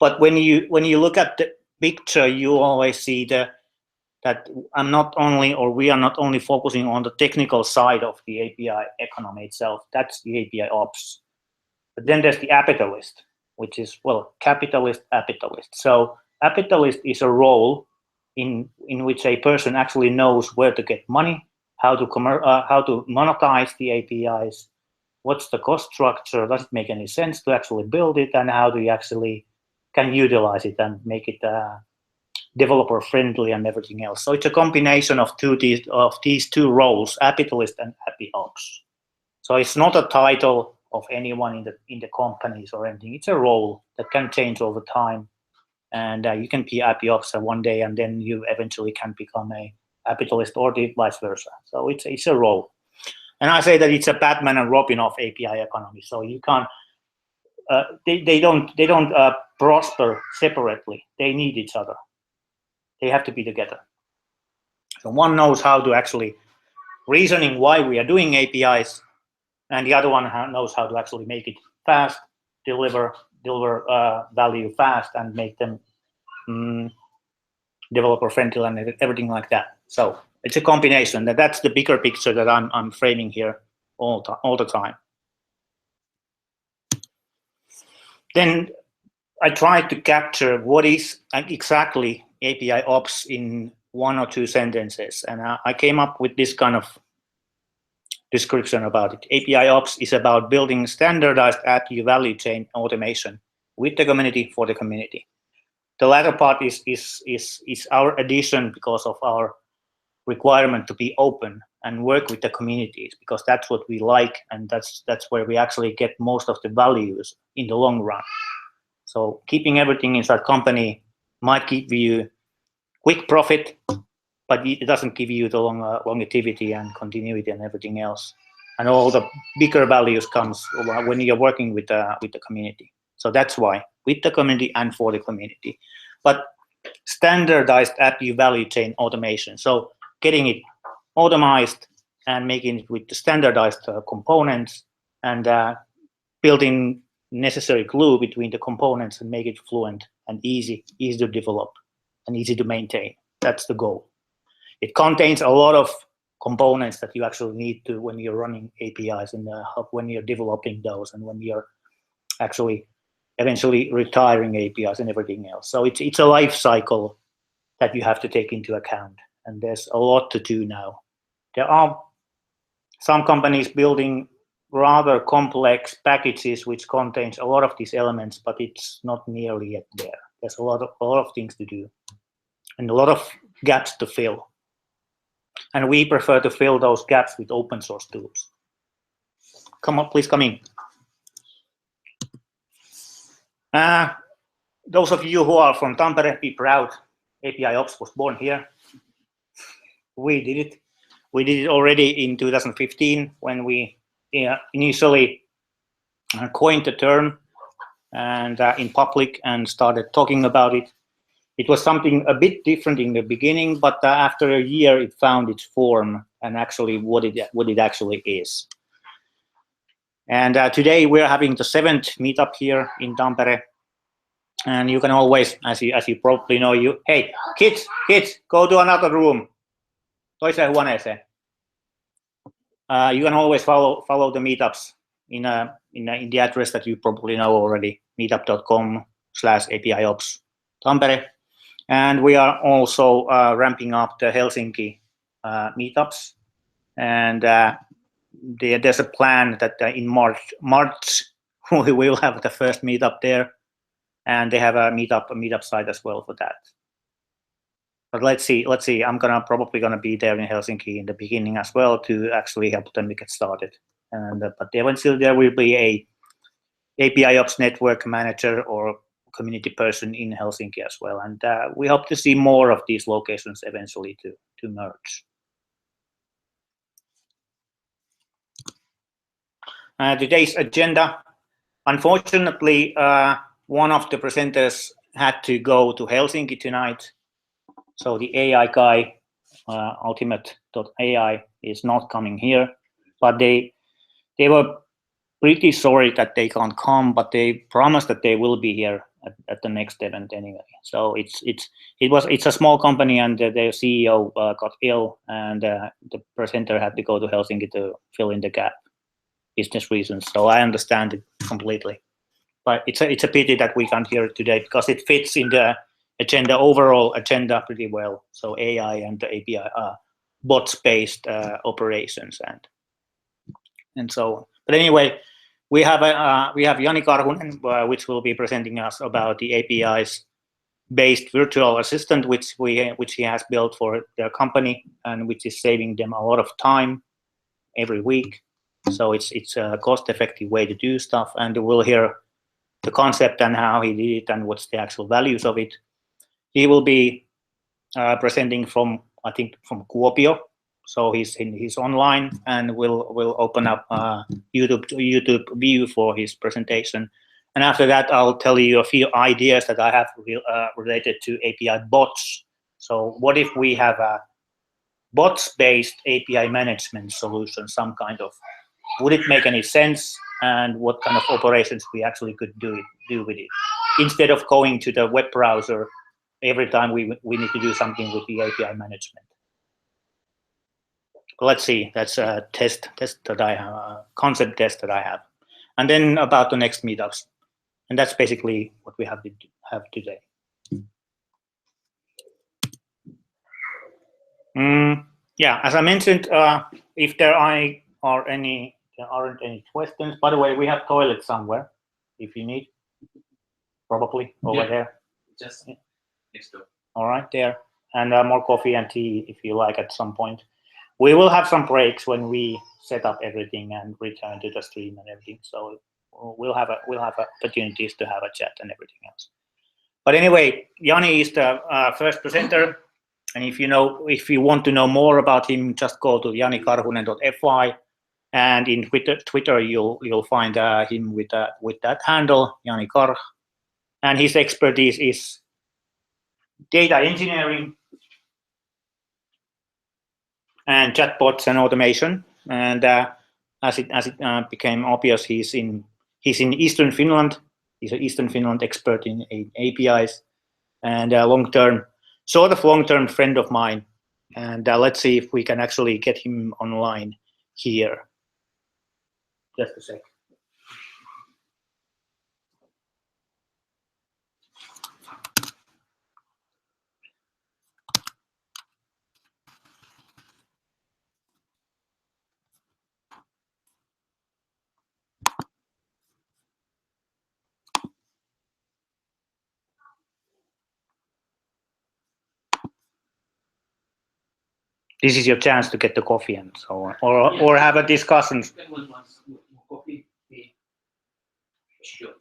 But when you look at the picture, you always see that we are not only focusing on the technical side of the API economy itself. That's the APIOps. But then there's the APItalist, which is, well, capitalist. So APItalist is a role in which a person actually knows where to get money, how to monetize the APIs, what's the cost structure, does it make any sense to actually build it, and how do you actually can utilize it and make it developer friendly and everything else. So it's a combination of these two roles, APItalist and APIOps. So it's not a title of anyone in the companies or anything. It's a role that can change over time, and you can be APIOps one day, and then you eventually can become a APItalist or vice versa. So it's a role, and I say that it's a Batman and Robin of API economy. So you can't. They don't prosper separately. They need each other. They have to be together. So one knows how to actually reasoning why we are doing APIs, and the other one knows how to actually make it fast, deliver value fast, and make them developer friendly and everything like that. So it's a combination. That's the bigger picture that I'm framing here all the time. Then I tried to capture what is exactly APIOps in 1 or 2 sentences, and I came up with this kind of description about it. APIOps is about building standardized API value chain automation with the community for the community. The latter part is our addition because of our requirement to be open and work with the communities, because that's what we like, and that's where we actually get most of the values in the long run. So keeping everything inside company might give you quick profit, but it doesn't give you the longevity and continuity and everything else. And all the bigger values comes when you're working with the community. So that's why, with the community and for the community. But standardized API value chain automation. So getting it automized and making it with the standardized components, and building necessary glue between the components and make it fluent and easy to develop and easy to maintain. That's the goal. It contains a lot of components that you actually need to when you're running APIs in the hub, when you're developing those, and when you're actually eventually retiring APIs and everything else. So it's a life cycle that you have to take into account, and there's a lot to do now. There are some companies building rather complex packages which contains a lot of these elements, but it's not nearly yet there. There's a lot of things to do and a lot of gaps to fill. And we prefer to fill those gaps with open source tools. Come on, please come in. Those of you who are from Tampere, be proud. APIOps was born here. We did it. We did it already in 2015 when we initially coined the term and in public and started talking about it. It was something a bit different in the beginning, but after a year it found its form and actually what it actually is. And today we're having the 7th meetup here in Tampere. And you can always, as you probably know, hey, kids, go to another room. Toiseen huoneeseen. You can always follow the meetups in the address that you probably know already, meetup.com/APIOps Tampere. And we are also ramping up the Helsinki meetups. And there's a plan that in March we will have the first meetup there. And they have a meetup site as well for that. But let's see. I'm probably gonna be there in Helsinki in the beginning as well to actually help them get started. And but eventually there will be a APIOps network manager or community person in Helsinki as well. And we hope to see more of these locations eventually to merge. Today's agenda. Unfortunately, one of the presenters had to go to Helsinki tonight. So the AI guy, ultimate.ai, is not coming here, but they were pretty sorry that they can't come, but they promised that they will be here at the next event anyway. So it's a small company, and their CEO got ill, and the presenter had to go to Helsinki to fill in the gap, business reasons. So I understand it completely, but it's a pity that we can't hear it today because it fits in the overall agenda pretty well. So AI and the API bots-based operations and so on. But anyway, we have Jani Karhunen, which will be presenting us about the APIs-based virtual assistant, which he has built for their company, and which is saving them a lot of time every week. So it's a cost-effective way to do stuff, and we'll hear the concept and how he did it and what's the actual values of it. He will be presenting from Kuopio. So he's online, and we'll open up YouTube view for his presentation. And after that, I'll tell you a few ideas that I have related to API bots. So what if we have a bots-based API management solution, some kind of? Would it make any sense? And what kind of operations we actually could do with it, instead of going to the web browser every time we need to do something with the API management. Let's see. That's a test that I have, a concept test that I have, and then about the next meetups, and that's basically what we have today. Yeah, as I mentioned, if there aren't any questions. By the way, we have toilets somewhere if you need, probably over there. Just next door. All right, there, and more coffee and tea if you like at some point. We will have some breaks when we set up everything and return to the stream and everything. So we'll have opportunities to have a chat and everything else. But anyway, Jani is the first presenter, and if you want to know more about him, just go to janikarhunen.fi, and in Twitter you'll find him with that handle, Jani Karh, and his expertise is data engineering and chatbots and automation. And as it became obvious, he's in Eastern Finland. He's an Eastern Finland expert in APIs, and a long-term friend of mine. And let's see if we can actually get him online here. Just a sec. This is your chance to get the coffee and so on, or have a discussion. Sure.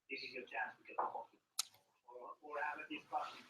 This is your chance to get the coffee, or have a discussion.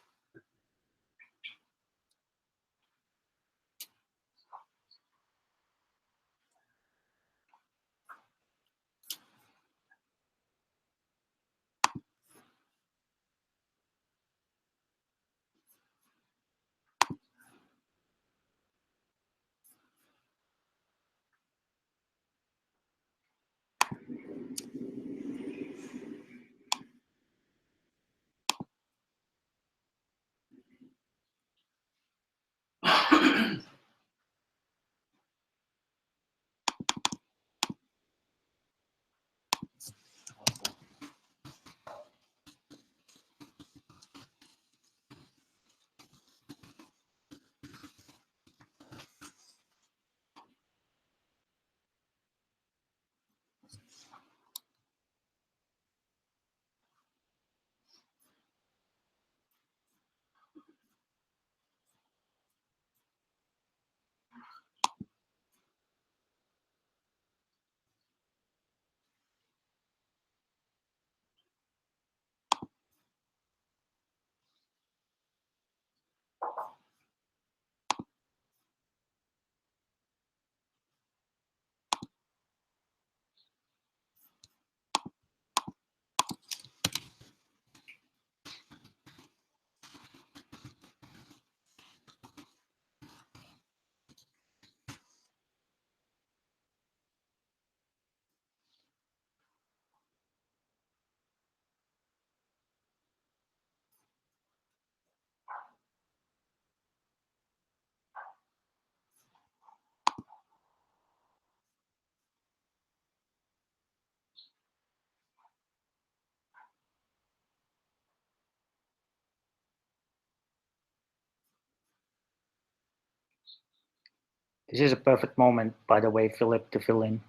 This is a perfect moment, by the way, Philip, to fill in.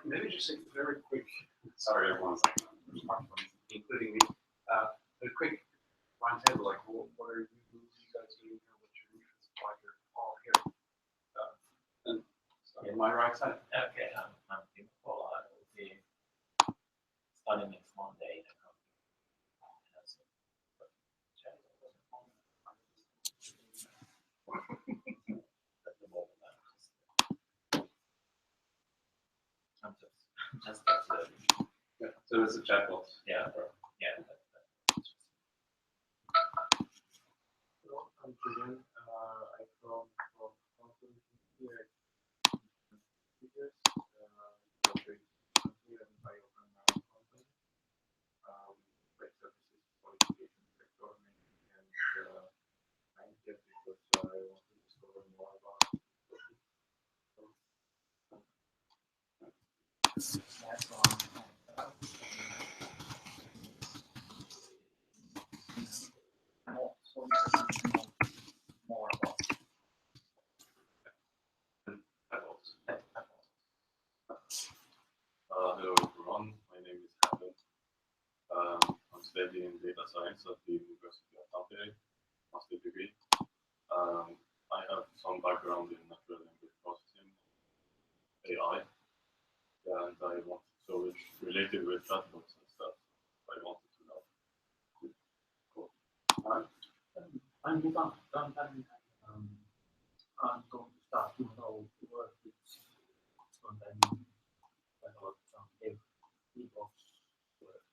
Maybe just a very quick, sorry everyone's like, smartphones, including me, a quick roundtable, like what are you guys doing here, what's your interests, why you're all here? And so on my right side. Okay, I'm Tim Paul. I will be starting next Monday. I'm just Yeah, so it's a chatbot. yeah, yeah. Hello, I'm Julian. I'm from Finland here. Years. Here and I open my own company. Great services for education sector mainly, and I'm here because I want to discover more about it. That's all. More about Chatbots. Hello everyone, my name is Happen. I'm studying data science at the University of Tampere, master degree. I have some background in natural language processing, AI, and I want, so it's related with chatbots and stuff. I wanted to know. Cool. I'm Luka Kantanen. I'm going to start to know work with content develop some APIOps work,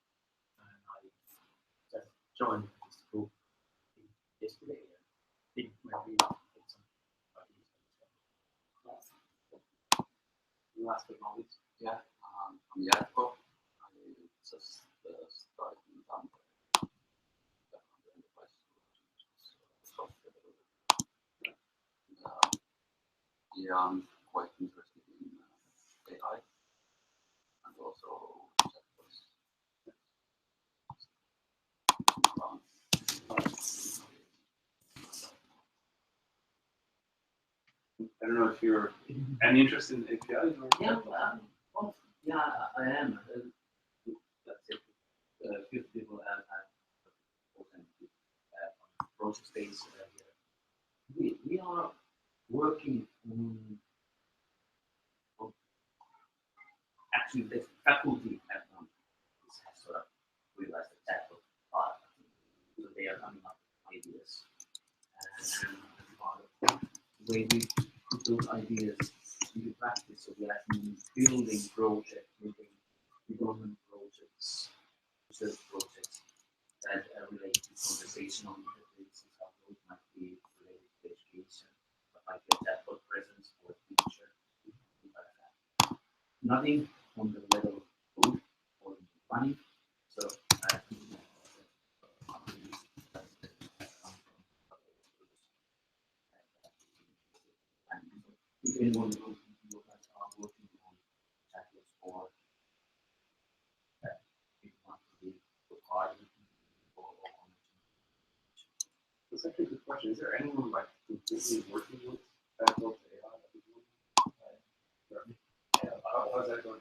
and I just joined this group yesterday and think maybe get some ideas. Last but not least, yeah, I'm Jarkko. I just started in Tampere. Enterprise software development. Yeah, I'm quite interested in AI and also chatbots. I don't know if you're any interest in APIs or Yeah, yeah, I am. That's it. A few people have spoken on project space here. We are working on actually the faculty at has sort of realized the chatbot part. So they are coming up with ideas. And part of the way we put those ideas into practice, so we are actually building projects, building development projects, research projects that relate to conversational interfaces, how those might be related to education, but like the chatbot presence for teacher, things like that. Nothing on the level of food or money. So if anyone knows you guys are working on chatbots or if you want to be required or That's actually a good question. Is there anyone like completely working with chatbots AI at the moment? Yeah, how's that going?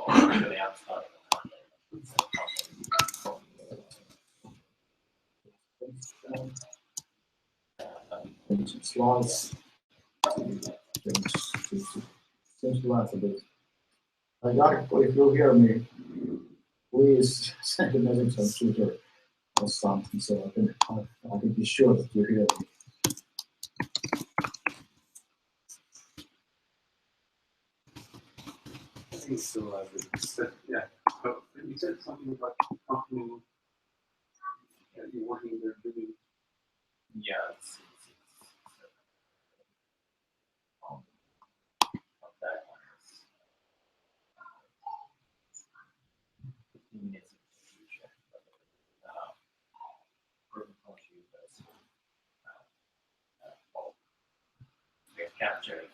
Actually, I'm starting on Slides. Change slides a bit. Jarkko, if you hear me, please send a message on Twitter or something so I can be sure that you hear me. I think so. Yeah. But you said something about company that you're working there doing. yeah, it's of that one is 15 minutes in the future. Protocol users we have captured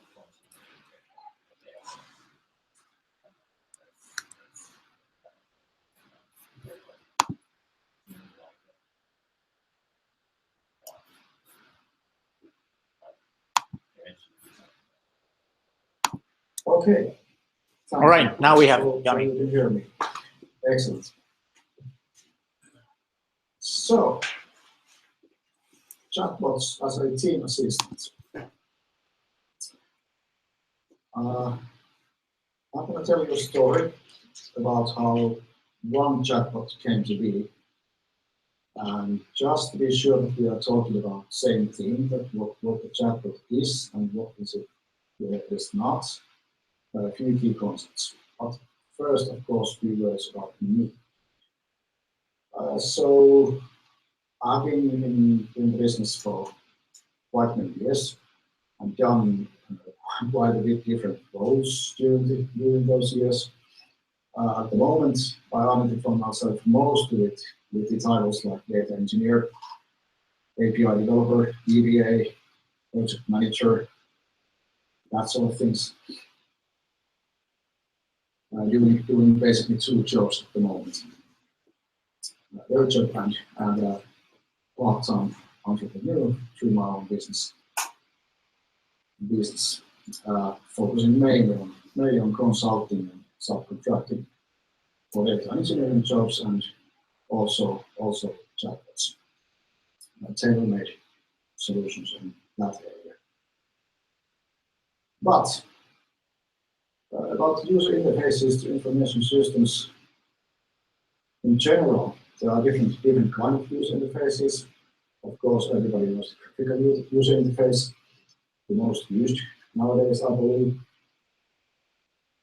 Okay. All right, now we have so Jani. you can hear me. Excellent. So, chatbots as a team assistant. I'm going to tell you a story about how one chatbot came to be. And just to be sure that we are talking about the same thing, that what the chatbot is and what is not, a few key concepts. But first, of course, a few words about me. So I've been in business for quite many years. I've done quite a bit different roles during those years. At the moment, I identify myself most with the titles like data engineer, API developer, DBA, project manager, that sort of things. Doing basically two jobs at the moment. Their job and part-time entrepreneur through my own business. Focusing mainly on consulting and subcontracting for data engineering jobs and also chatbots. Tailor-made solutions in that area. But about user interfaces to information systems in general, there are different kinds of user interfaces. Of course, everybody knows the graphical user interface, the most used nowadays, I believe.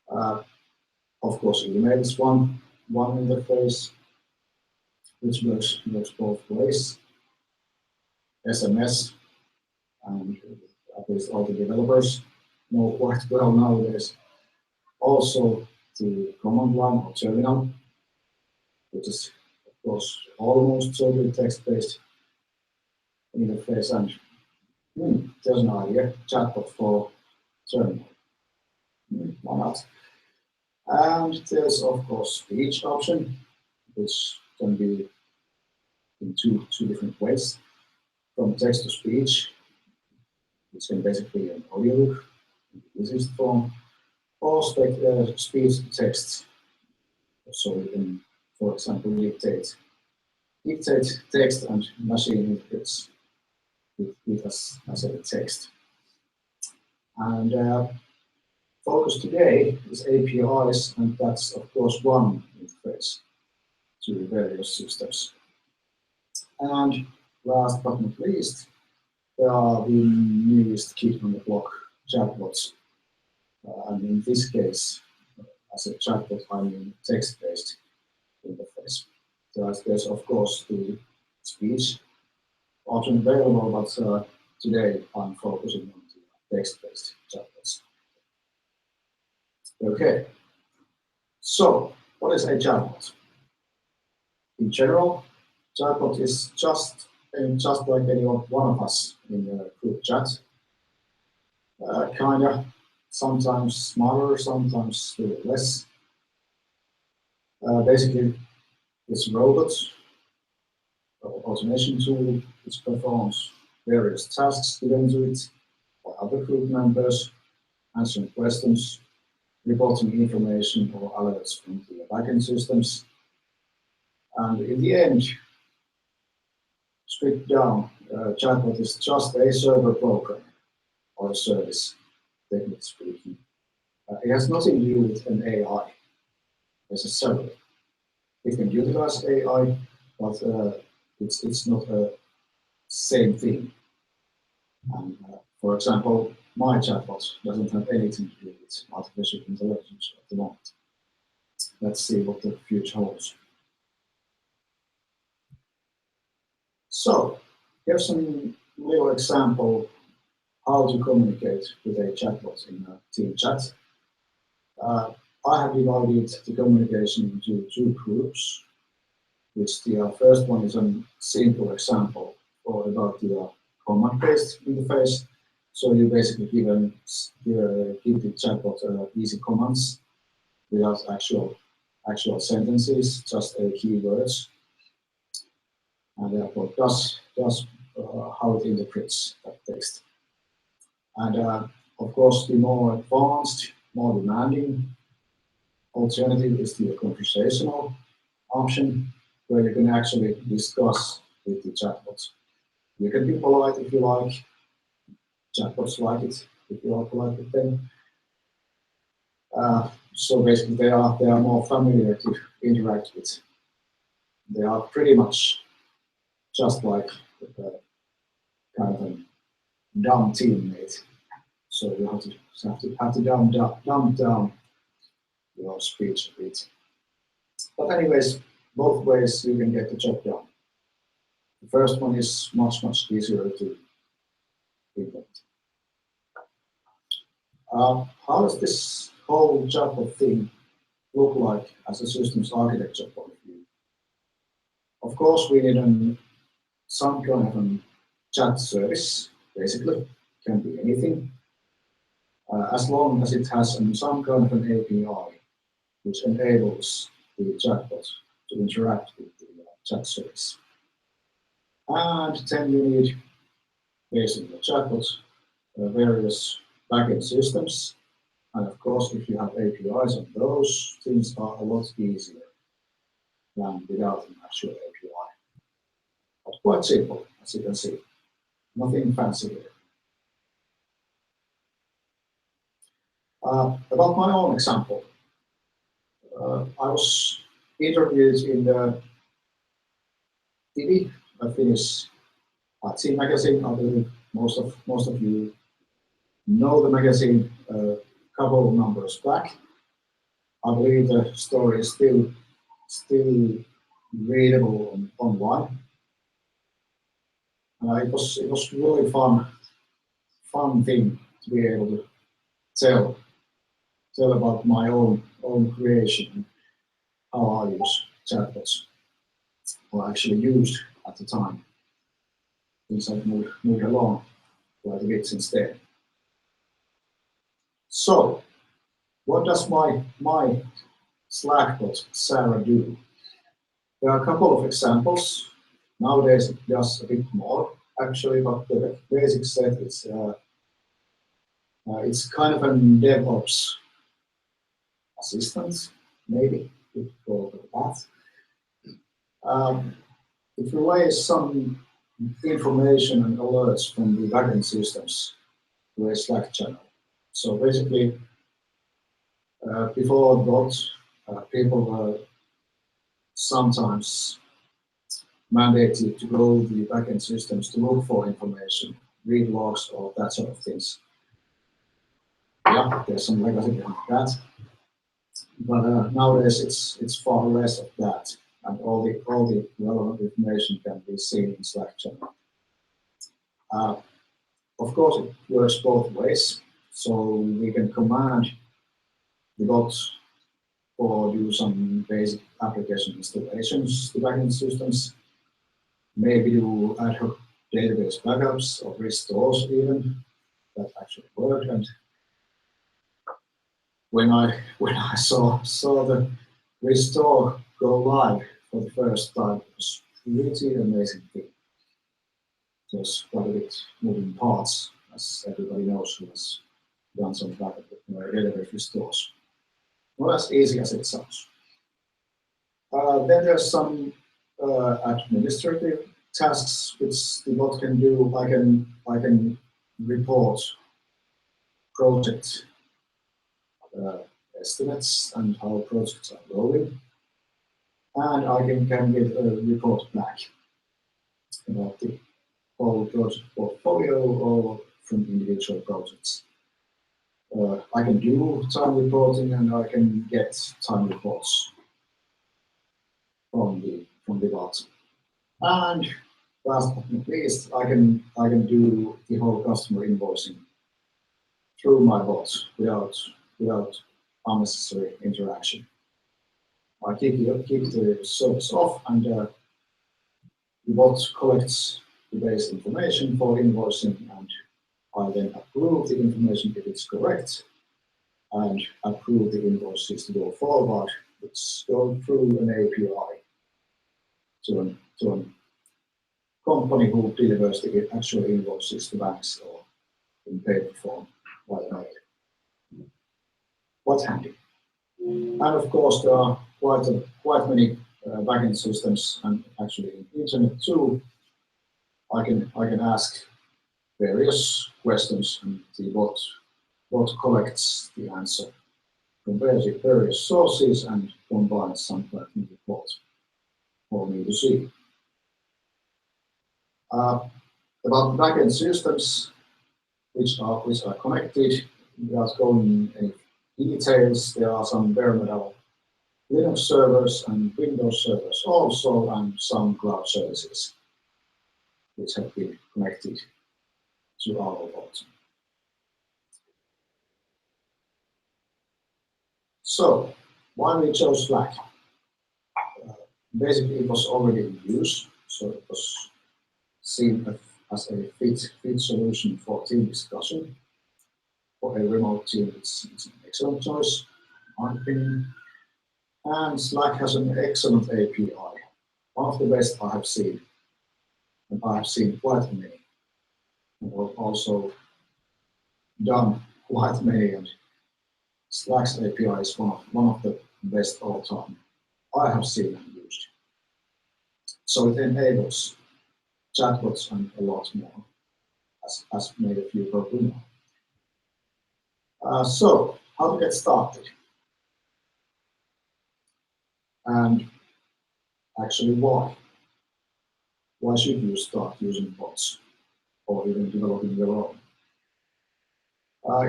Of course, email is one interface which works both ways. SMS, and at least all the developers know quite well nowadays. Also, the command line or terminal, which is, of course, almost totally text-based interface. And there's an idea, chatbot for terminal. Why not? And there's, of course, speech option, which can be in two different ways. From text to speech, which can basically be an audiobook, easiest form, or speech to text. So you can, for example, dictate text and machine interprets it as a text. And focus today is APIs, and that's of course one interface to various systems. And last but not least, there are the newest kid on the block, chatbots. And in this case, as a chatbot, I mean text-based interface. So there's of course the speech option available, but today I'm focusing on the text-based chatbots. Okay, so what is a chatbot? In general, chatbot is just like any one of us in a group chat. Kinda, sometimes smaller, sometimes a little less. Basically, it's a robot, automation tool, which performs various tasks given to it by other group members, answering questions, reporting information or alerts from the backend systems. And in the end, stripped down, chatbot is just a server program or a service, technically speaking. It has nothing to do with an AI necessarily. It can utilize AI, but it's not a same thing. And, for example, my chatbot doesn't have anything to do with artificial intelligence at the moment. Let's see what the future holds. So, here's some little example how to communicate with a chatbot in a team chat. I have divided the communication into two groups, which the first one is a simple example about the command-based interface. So you basically give the chatbot easy commands without actual sentences, just keywords, and therefore does how it interprets that text. And of course, the more advanced more demanding alternative is the conversational option, where you can actually discuss with the chatbots. You can be polite if you like. Chatbots like it if you are polite with them. So basically, they are more familiar to interact with. They are pretty much just like kind of a dumb teammate. So you have to dumb down your speech a bit. But anyways, both ways you can get the job done. The first one is much easier to implement. How does this whole chatbot thing look like as a systems architecture point of view? Of course, we need some kind of a chat service, basically. Can be anything, as long as it has some kind of an API which enables the chatbot to interact with the chat service. And then you need, basically, chatbots, various backend systems. And of course, if you have APIs on those, things are a lot easier than without an actual API. But quite simple, as you can see. Nothing fancy here. About my own example, I was interviewed in the TV, a Finnish IT magazine. I believe most of you know the magazine a couple of numbers back. I believe the story is still readable online. It was really fun thing to be able to tell about my own creation and how I use chatbots, or actually used at the time, since I've moved along quite a bit since then. So, what does my Slackbot Sarah do? There are a couple of examples. Nowadays it does a bit more actually, but the basic set it's kind of a DevOps assistant, maybe you could call it that. It relays some information and alerts from the backend systems to a Slack channel. So basically, before that, people were sometimes mandated to go to the backend systems to look for information, read logs, or that sort of things. Yeah, there's some legacy behind that. But nowadays it's far less of that, and all the relevant information can be seen in Slack channel. Of course, it works both ways. So we can command the bot or do some basic application installations to backend systems, maybe do ad hoc database backups or restores even. That actually worked. And when I saw the restore go live for the first time, it was really amazing thing. There's quite a bit moving parts, as everybody knows who has done some backup database restores. Not as easy as it sounds. Then there's some administrative tasks which the bot can do. I can report project estimates and how projects are going, and I can give a report back about the whole project portfolio or from individual projects. I can do time reporting and I can get time reports from the bot. And last but not least, I can do the whole customer invoicing through my bot without unnecessary interaction. I keep the service off, and the bot collects the base information for invoicing, and I then approve the information if it's correct, and approve the invoices to go forward, which go through an API to a company who delivers the actual invoices to banks or in paper form via mail. quite handy. And of course, there are quite many backend systems, and actually in internet too. I can ask various questions, and the bot collects the answer, compares the various sources, and combines something in the bot for me to see. About the backend systems which are connected, without going into any details, there are some bare metal Linux servers and Windows servers also, and some cloud services which have been connected to our bot. So, why we chose Slack? Basically, it was already in use, so it was seen as a fit solution for team discussion. For a remote team, it's an excellent choice, in my opinion. And Slack has an excellent API, one of the best I have seen, and I have seen quite many. And I've also done quite many, and Slack's API is one of the best all time I have seen and used. So it enables chatbots and a lot more, as made a few probably know. So, how to get started? And actually why? Why should you start using bots or even developing your own?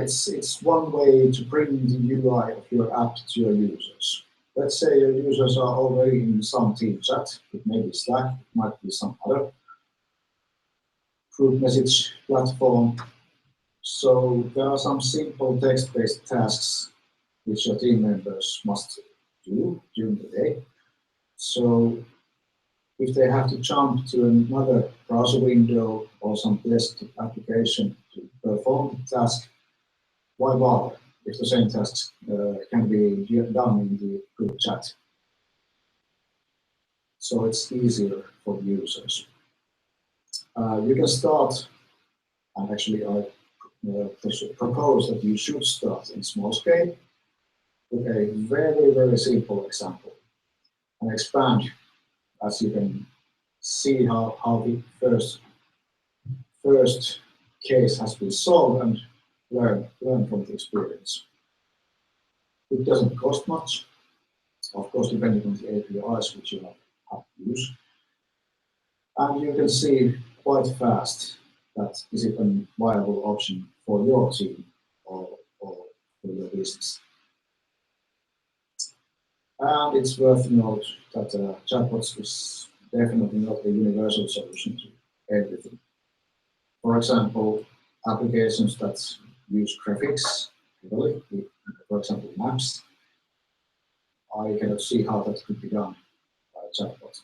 It's one way to bring the UI of your app to your users. Let's say your users are already in some team chat. It may be Slack, it might be some other group message platform. So there are some simple text-based tasks which your team members must do during the day. So if they have to jump to another browser window or some desktop application to perform the task, why bother if the same tasks can be done in the group chat? So it's easier for the users. You can start, and actually I propose that you should start in small scale with a very, very simple example and expand as you can see how the first case has been solved and learn from the experience. It doesn't cost much, of course, depending on the APIs which you have to use. And you can see quite fast that is it a viable option for your team or for your business. And it's worth note that chatbots is definitely not a universal solution to everything. For example, applications that use graphics, really, for example, maps, I cannot see how that could be done by a chatbot.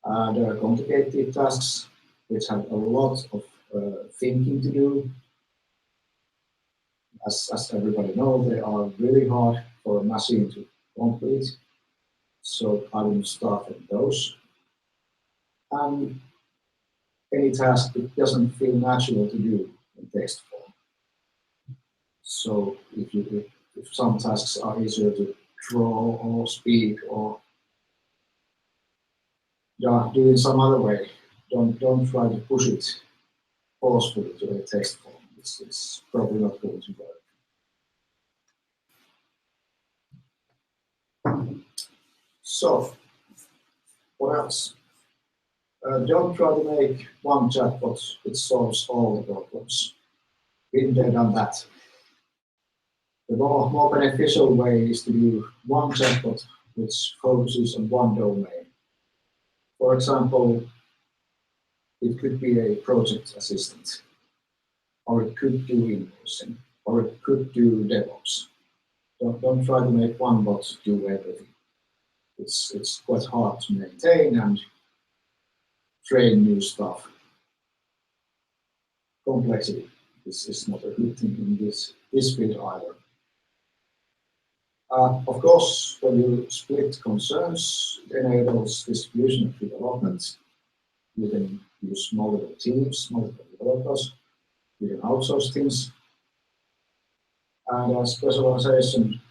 And complicated tasks which have a lot of thinking to do. As everybody knows, they are really hard for a machine to complete. So I will start with those. And any task that doesn't feel natural to do in text form. So if some tasks are easier to draw or speak or do in some other way, don't try to push it forcefully to a text form. It's probably not going to work. So, what else? Don't try to make one chatbot which solves all the problems. Been there, done that. The more beneficial way is to do one chatbot which focuses on one domain. For example, it could be a project assistant, or it could do invoicing, or it could do DevOps. Don't try to make one bot do everything. It's quite hard to maintain and train new stuff. Complexity is not a good thing in this field either. Of course, when you split concerns, it enables distribution of development. You can use multiple teams, multiple developers. You can outsource things. And specialization,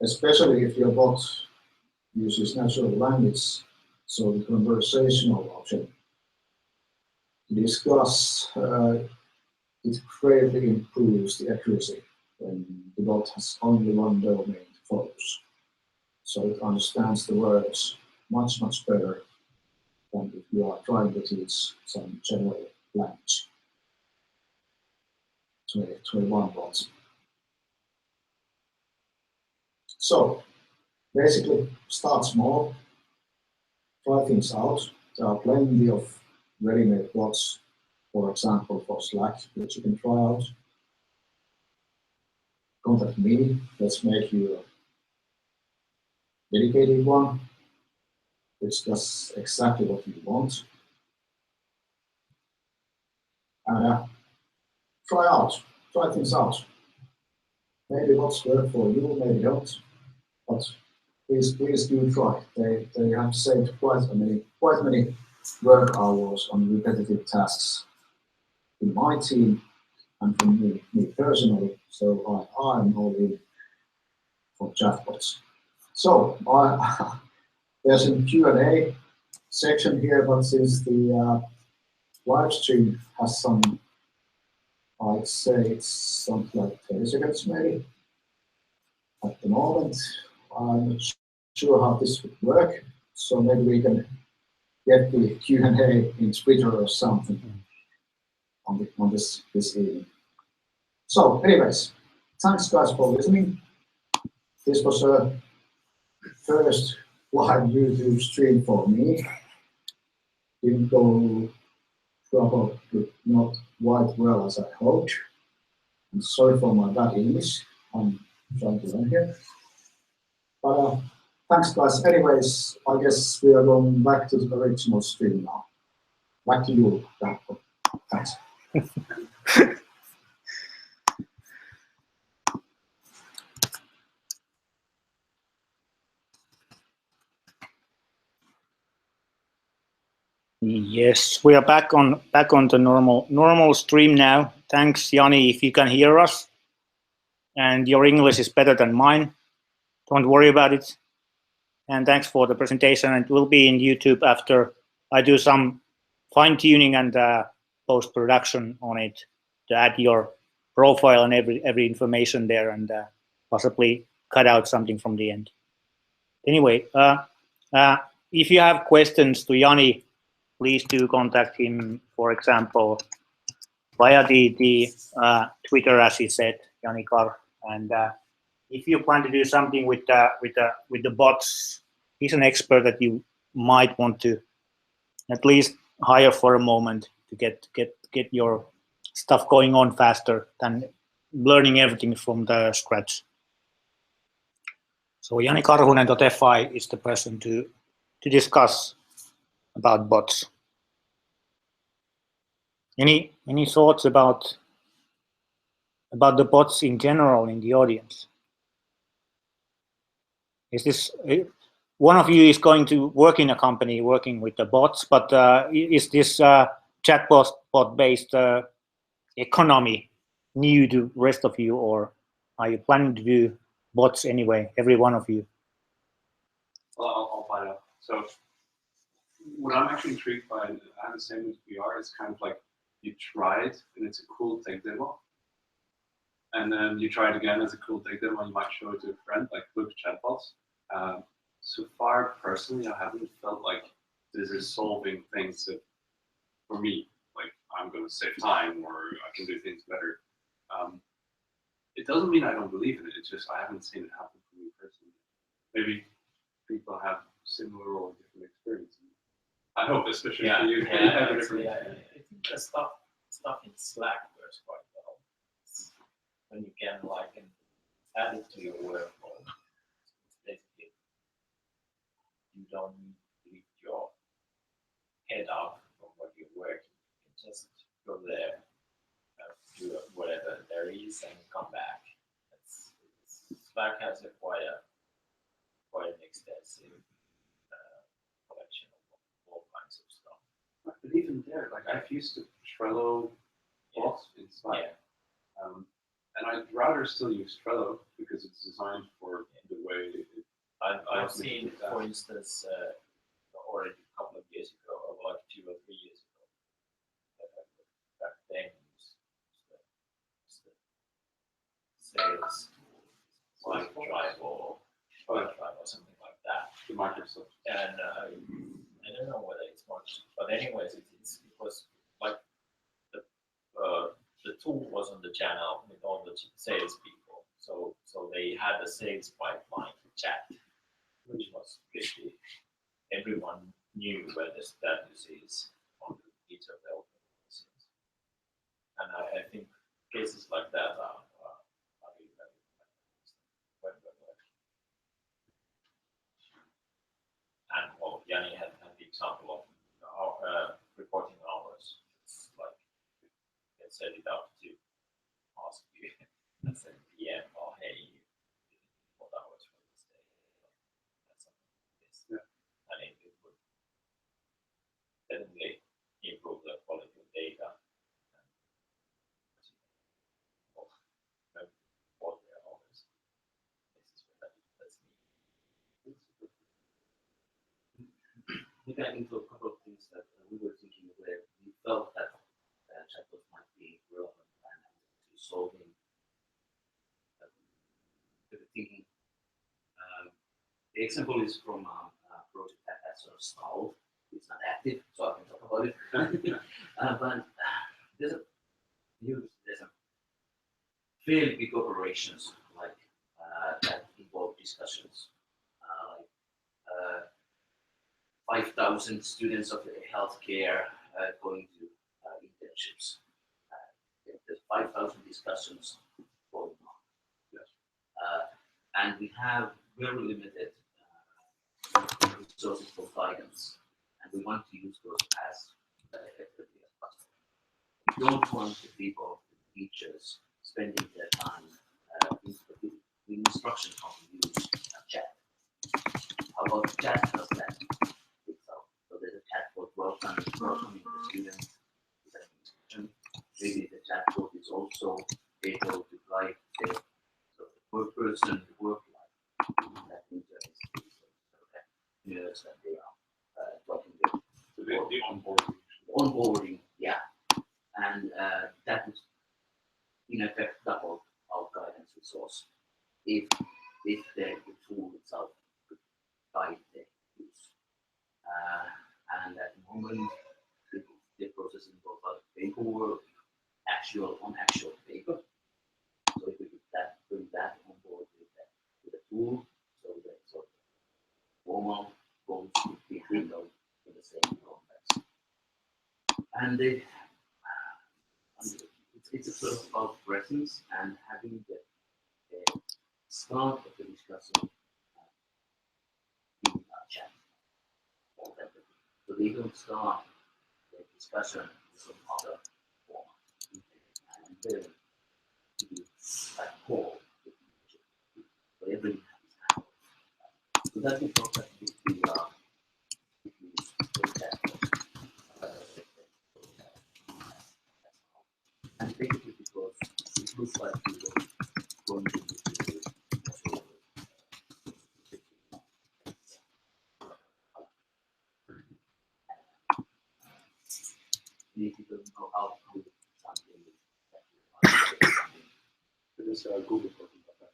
especially if your bot uses natural language, so the conversational option to discuss, it greatly improves the accuracy when the bot has only one domain to focus. So it understands the words much, much better than if you are trying to teach some general language. 21 bots. So basically start small, try things out. There are plenty of ready-made bots, for example, for Slack, which you can try out. Contact me, let's make you a dedicated one, which does exactly what you want. And try things out. Maybe what's work for you, maybe don't, but please do try. They have saved quite many work hours on repetitive tasks in my team and for me personally. So I'm all in for chatbots. So there's a Q&A section here, but since the live stream has some, I'd say it's something like 30 seconds maybe. At the moment, I'm not sure how this would work, so maybe we can get the Q&A in Twitter or something on this evening. So anyways, thanks guys for listening. This was a first live YouTube stream for me. Didn't go probably not quite well as I hoped. I'm sorry for my bad English. I'm trying to learn here. But thanks guys. Anyways, I guess we are going back to the original stream now. Back to you, Jaakko. Thanks. Yes, we are back on the normal stream now. Thanks, Jani, if you can hear us, and your English is better than mine. Don't worry about it. And thanks for the presentation. It will be in YouTube after I do some fine tuning and post production on it to add your profile and every information there, and possibly cut out something from the end. Anyway, if you have questions to Jani, please do contact him, for example, via the Twitter, as he said, Jani Kar. And if you plan to do something with the bots, he's an expert that you might want to at least hire for a moment to get your stuff going on faster than learning everything from the scratch. So Jani Karhunen.fi is the person to discuss about bots. Any thoughts about the bots in general in the audience? Is this one of you is going to work in a company working with the bots, but is this chatbot based economy new to the rest of you, or are you planning to do bots anyway, every one of you? Well, I'll find out. So what I'm actually intrigued by, and I have the same with VR, is kind of like you try it and it's a cool tech demo. And then you try it again as a cool tech demo, and you might show it to a friend, like with chatbots. So far, personally, I haven't felt like this is solving things that, for me, like I'm going to save time or I can do things better. It doesn't mean I don't believe in it. It's just I haven't seen it happen for me personally. Maybe people have similar or different experiences. I hope, especially for you. I think the stuff in Slack works quite well. When you can add it to your workflow, basically you don't need to lift your head up from what you're working. You can just go there, do whatever there is, and come back. Slack has quite an extensive collection of all kinds of stuff. But even there, like I've used the Trello bots in Slack. And I'd rather still use Trello because it's designed for the way it. I've seen, for instance, already a couple of years ago, or like 2 or 3 years ago, back then the sales like Drive or Drive or something like that. The Microsoft. And I don't know whether it's much, but anyways, it was like the tool was on the channel with all the salespeople. So they had a sales pipeline chat, which was pretty. Everyone knew where the status is on each of the organizations, and I think cases like that are really very and well, Yanni had the example of our reporting hours. It's like you can set it up to ask you at 7 p.m. or hey, what hours for this day? That's something like this. Yeah. And it would definitely improve the quality of data. What their hours. That's me. We got into a couple of things that we were thinking where we felt that chatbots might be relevant to solving the thinking. The example is from a project that has sort of stalled. It's not active, so I can talk about it. But there's a fairly big operations like that involve discussions. 5,000 students of healthcare going to internships. There's 5,000 discussions going on. Yes. And we have very limited resources for guidance, and we want to use those as effectively as possible. We don't want the people, the teachers, spending their time in instructions how to use chat. How about chat does that? So there's a chatbot welcoming the students. Maybe the chatbot is also able to guide the work person work life that interest that they are talking with. So the onboarding. Onboarding, yeah. And that would in effect double our guidance resource if the tool itself could guide the use. And at the moment, the process involves a lot of paperwork, on actual paper. So if we could bring that on board with the tool, so that sort of formal goals would be handled in the same context. And it's a sort of about presence and having the start of the discussion in a chat. So they don't start the discussion in some other form. And then to be like call the teacher. So everything is handled. So that we thought that would be chat. And basically because it looks like we were going to be if you don't know how to do something It is Google talking about that.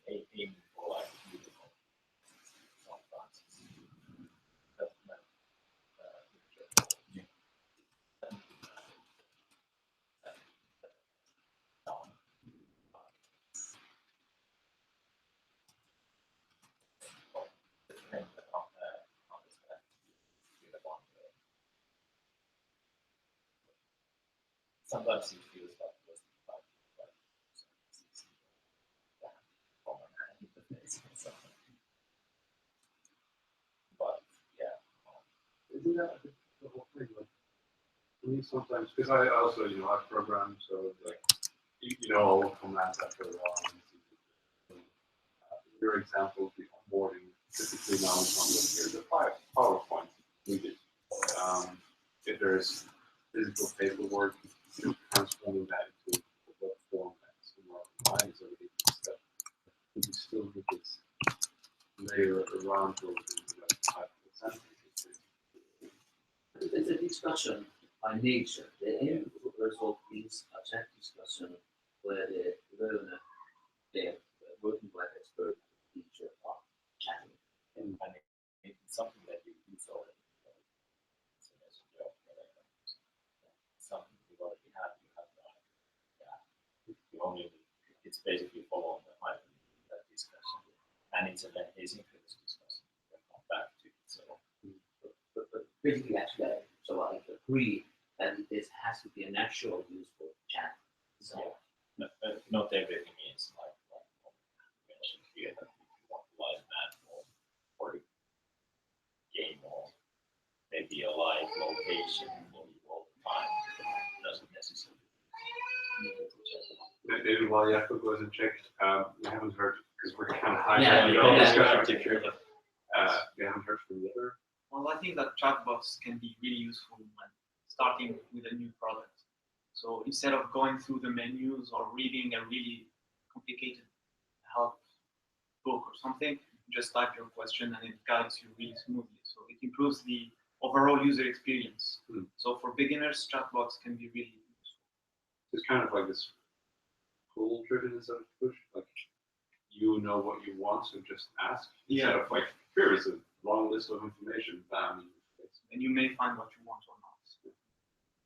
Aiming for like beautiful sometimes. Sometimes it feels like but yeah. Isn't that the whole thing? Like, we sometimes, because I also, have programs, so like, you know, all the commands after a while. Your example, the onboarding, typically now it's on the PowerPoint we did. If there's physical paperwork, transforming that into a web format somewhere online is already a step. But you still get this layer around where the web type of sentence. It's a discussion by nature. The end result is a chat discussion where the learner, the working with expert, teacher are chatting. And it's something that you use already. Something you already have, you only, it's basically following the hype that discussion. And it's an asynchronous discussion. We'll come back to it. So, But basically, actually, so I agree that this has to be a natural use for chat. So, not everything is like you mentioned here that if you want to live match or a game or maybe a live location for you all the time, it doesn't necessarily need to just. Maybe while Jakob goes and check, we haven't heard, because we're kind of high Yeah, on the yeah, discussion. We haven't heard from the other. Well, I think that chatbots can be really useful when starting with a new product. So instead of going through the menus or reading a really complicated help book or something, just type your question and it guides you really smoothly. So it improves the overall user experience. So for beginners, chatbots can be really useful. It's kind of like this pull-driven instead of push. Like you know what you want, so just ask. Instead of like, here is a long list of information. Bam. And you may find what you want or not.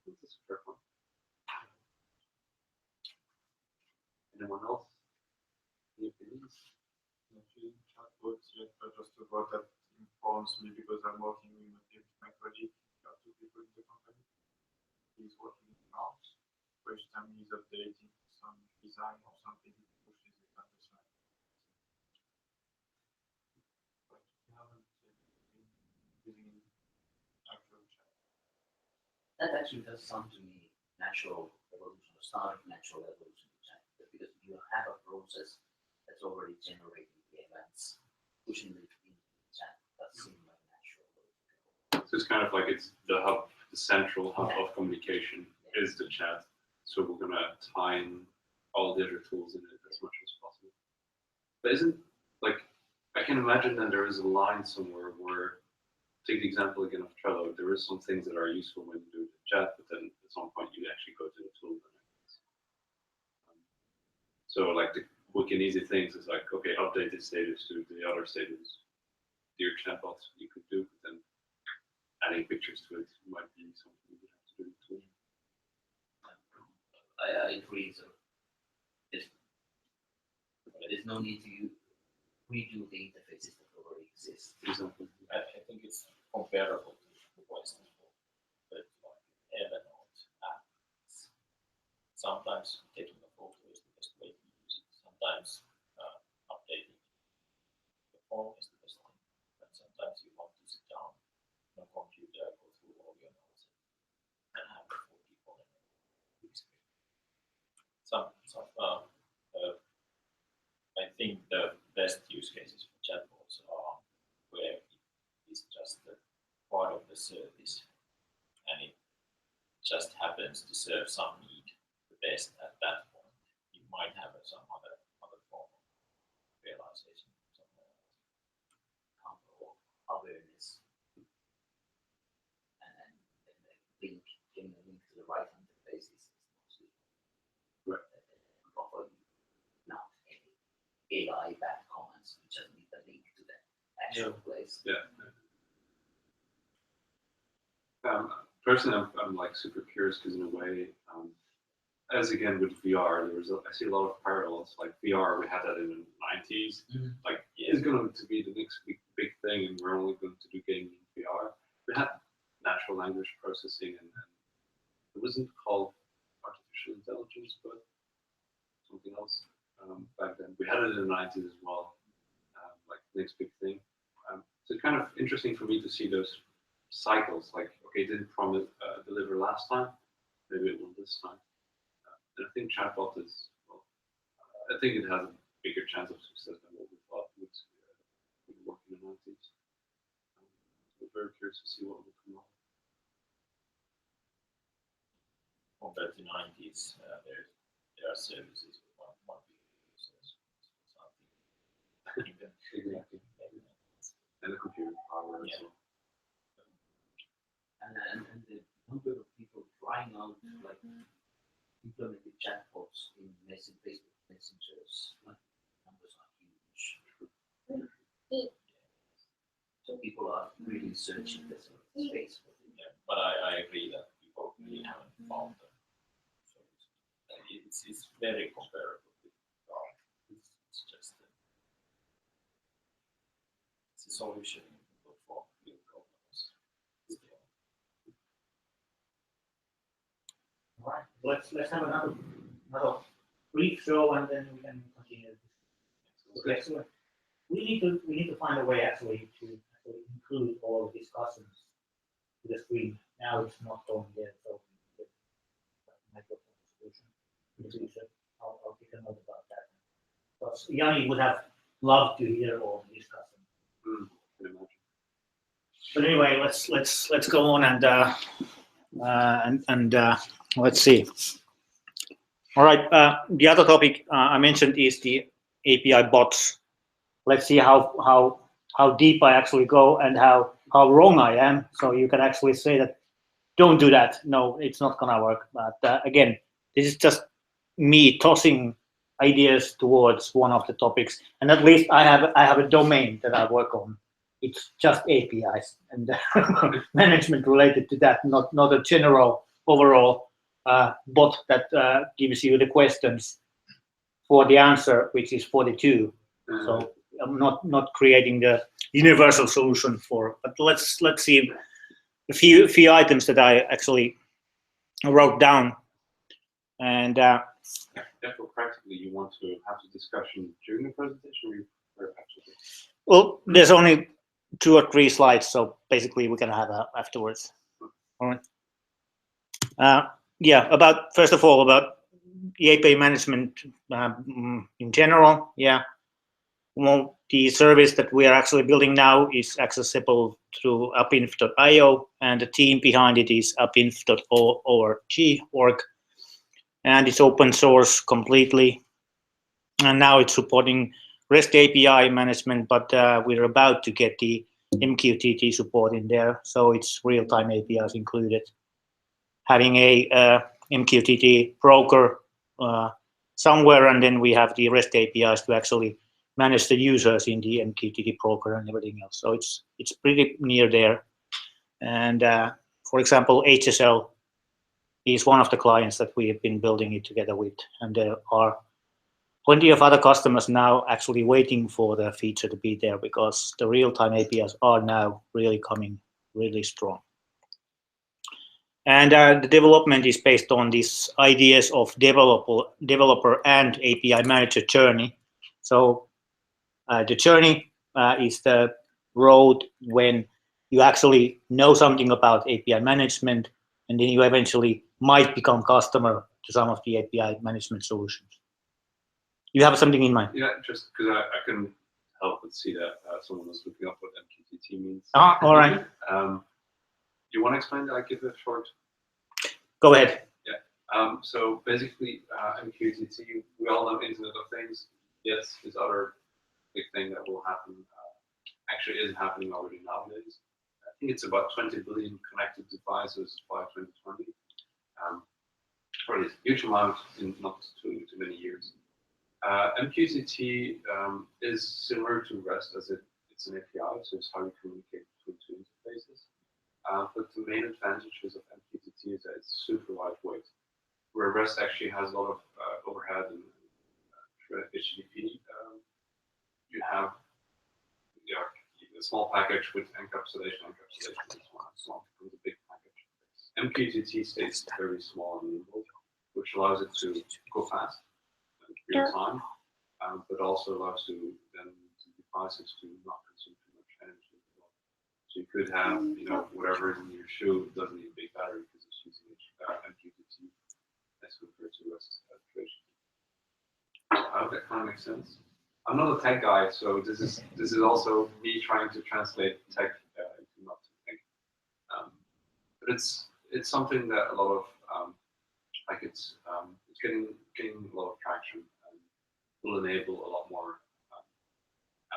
That's a fair point. Anyone else? Any opinions? Chatbots yet, but just a word that informs me because I'm working with my colleague. Got two people in the company. He's working out. First time he's updating some design or something, he pushes it on the side. But we haven't been using actual chat. that actually does sound to me natural evolution, or start of natural evolution of chat. Because you have a process that's already generating the events, pushing it into the chat. That seems like natural. So it's kind of like it's the hub, the central hub of communication is the chat. So we're gonna tie in all the other tools in it as much as possible. But isn't like I can imagine that there is a line somewhere where, take the example again of Trello, there is some things that are useful when you do the chat, but then at some point you actually go to the tool. So like the quick and easy things is like, okay, update this status to the other status. Your chatbots you could do, but then adding pictures to it might be something you would have to do too. I agree. So there's no need to redo the interfaces that already exist. Example. I think it's comparable to Western, but like Evernote apps. Sometimes taking a photo is the best way to use it. Sometimes updating the phone is the best thing. But sometimes you want to sit down on a computer, go through all your notes, and have the 4 people in it. I think the best use cases for chatbots are where it is just a part of the service and it just happens to serve some need the best at that point. You might have some other form of realization somewhere else. Or awareness. And the link to the right interface is mostly offer not any AI back comments, you just need the link to the actual place. Yeah. Personally, I'm like super curious because in a way, as again with VR, I see a lot of parallels. Like VR, we had that in the 90s. Like it's going to be the next big thing, and we're only going to do gaming in VR. We had natural language processing, and it wasn't called artificial intelligence, but something else back then. We had it in the 90s as well, like next big thing. So it's kind of interesting for me to see those cycles. Like, okay, it didn't deliver last time, maybe it will this time. And I think chatbot is, well, I think it has a bigger chance of success than what we thought would work in the 90s. We're very curious to see what will come out. compared to 90s, there are services with one users. Exactly. And the computer power. Yeah. So. And the number of people trying out like implemented chatbots in Facebook messengers, like numbers are huge. So people are really searching this space. Yeah, but I agree that people really haven't found them. So it's very comparable with it's just it's a solution for real problems. All right, let's have another brief show and then we can continue. Okay, so we need to find a way actually to include all of these discussions to the screen. Now it's not going there, so microphone solution in the future. I'll take a note about that. Because Yanni would have loved to hear all the discussion. But anyway, let's go on and let's see. All right, the other topic I mentioned is the API bots. Let's see how deep I actually go and how wrong I am. So you can actually say that, don't do that. No, it's not gonna work. But again, this is just me tossing ideas towards one of the topics, and at least I have a domain that I work on. It's just APIs and management related to that, not a general overall bot that gives you the questions for the answer, which is 42. So I'm not creating the universal solution for. But let's see a few items that I actually wrote down. And therefore, practically, you want to have the discussion during the presentation, or actually? Well, there's only 2 or 3 slides, so basically we can have afterwards. All right. Yeah. First of all, about the API management in general. Yeah. Well, the service that we are actually building now is accessible through apinf.io, and the team behind it is apinf.org, and it's open source completely. And now it's supporting REST API management, but we're about to get the MQTT support in there, so it's real-time APIs included. Having a MQTT broker somewhere, and then we have the REST APIs to actually manage the users in the MQTT broker and everything else. So it's pretty near there. And for example, HSL is one of the clients that we have been building it together with, and there are plenty of other customers now actually waiting for the feature to be there, because the real-time APIs are now really coming really strong. And the development is based on these ideas of developer and API manager journey. So the journey is the road when you actually know something about API management, and then you eventually might become customer to some of the API management solutions. You have something in mind? Yeah, just because I couldn't help but see that someone was looking up what MQTT means. All right. You want to explain that? I give it a short. Go ahead. Yeah. So basically, MQTT, we all know Internet of Things. Yes, this other big thing that will happen actually is happening already nowadays. I think it's about 20 billion connected devices by 2020. Probably a huge amount in not too many years. MQTT is similar to REST as it's an API, so it's how you communicate between 2 interfaces. But the main advantages of MQTT is that it's super lightweight, where REST actually has a lot of overhead and HTTP. You have a small package with encapsulation. Encapsulation is one becomes a big package. MQTT stays very small and nimble, which allows it to go fast, real time, but also allows the devices to not consume too much energy as well. So you could have, whatever is in your shoe doesn't need a big battery because it's using MQTT as compared to REST application. I hope that kind of makes sense. I'm not a tech guy, so this is also me trying to translate tech into not tech. But it's something that a lot of it's getting a lot of traction and will enable a lot more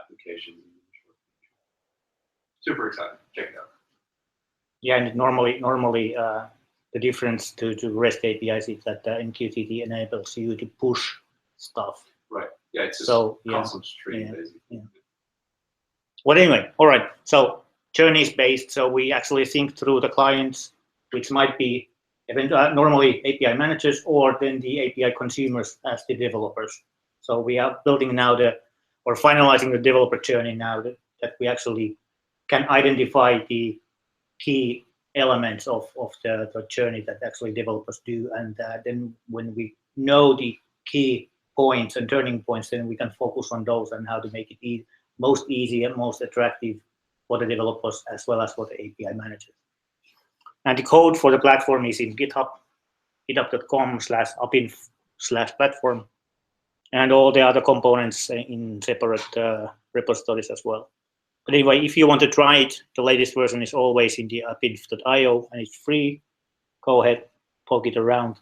applications in the short future. Super exciting. Check it out. Yeah, and normally the difference to REST APIs is that MQTT enables you to push stuff. Right. Yeah, it's just constant stream basically. Yeah. Well, anyway, all right. So journey is based. So we actually think through the clients, which might be normally API managers or then the API consumers as the developers. So we are building now or finalizing the developer journey now that we actually can identify the key elements of the journey that actually developers do. And then when we know the key points and turning points, then we can focus on those and how to make it most easy and most attractive for the developers as well as for the API managers. And the code for the platform is in GitHub, github.com/appinf/platform, and all the other components in separate repositories as well. But anyway, if you want to try it, the latest version is always in the appinf.io and it's free. Go ahead, poke it around,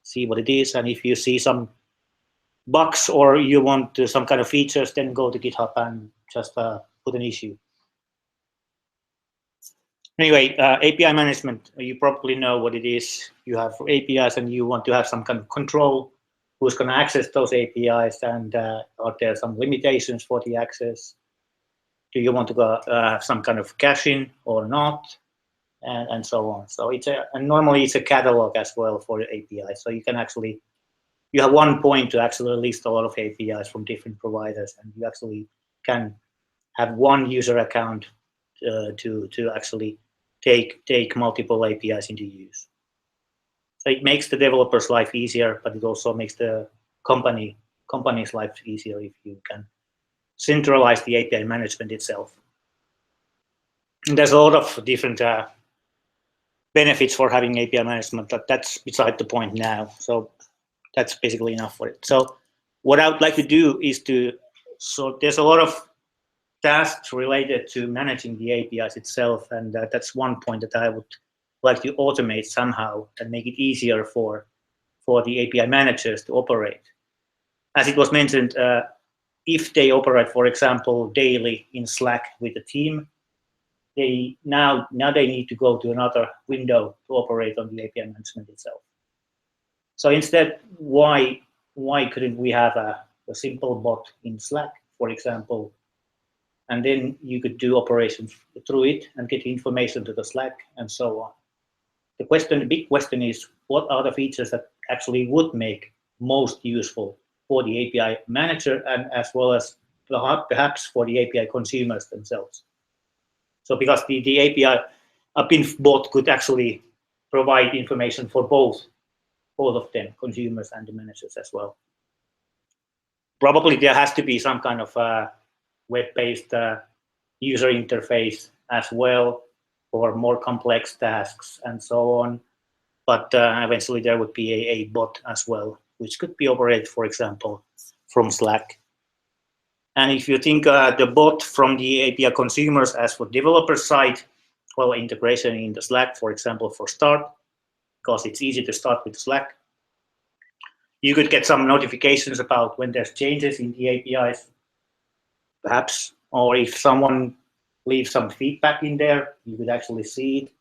see what it is, and if you see some bugs or you want some kind of features, then go to GitHub and just put an issue. Anyway, API management, you probably know what it is. You have APIs and you want to have some kind of control who's going to access those APIs, and are there some limitations for the access? Do you want to have some kind of caching or not? And so on. So and normally it's a catalog as well for the API. So you can actually, you have one point to actually list a lot of APIs from different providers, and you actually can have one user account to actually take multiple APIs into use. So it makes the developer's life easier, but it also makes the company's life easier if you can centralize the API management itself. And there's a lot of different benefits for having API management, but that's beside the point now. So that's basically enough for it. So what I would like to do is so there's a lot of tasks related to managing the APIs itself, and that's one point that I would like to automate somehow and make it easier for the API managers to operate. As it was mentioned, if they operate, for example, daily in Slack with a team, they now they need to go to another window to operate on the API management itself. So instead, why couldn't we have a simple bot in Slack, for example, and then you could do operations through it and get information to the Slack and so on. The big question is, what are the features that actually would make most useful for the API manager and as well as perhaps for the API consumers themselves? So because the API Appinf bot could actually provide information for both of them, consumers and the managers as well. Probably there has to be some kind of web-based user interface as well for more complex tasks and so on. But eventually there would be a bot as well, which could be operated, for example, from Slack. And if you think the bot from the API consumers as for developer side, well, integration in the Slack, for example, for start, because it's easy to start with Slack. You could get some notifications about when there's changes in the APIs, perhaps, or if someone leaves some feedback in there, you could actually see it.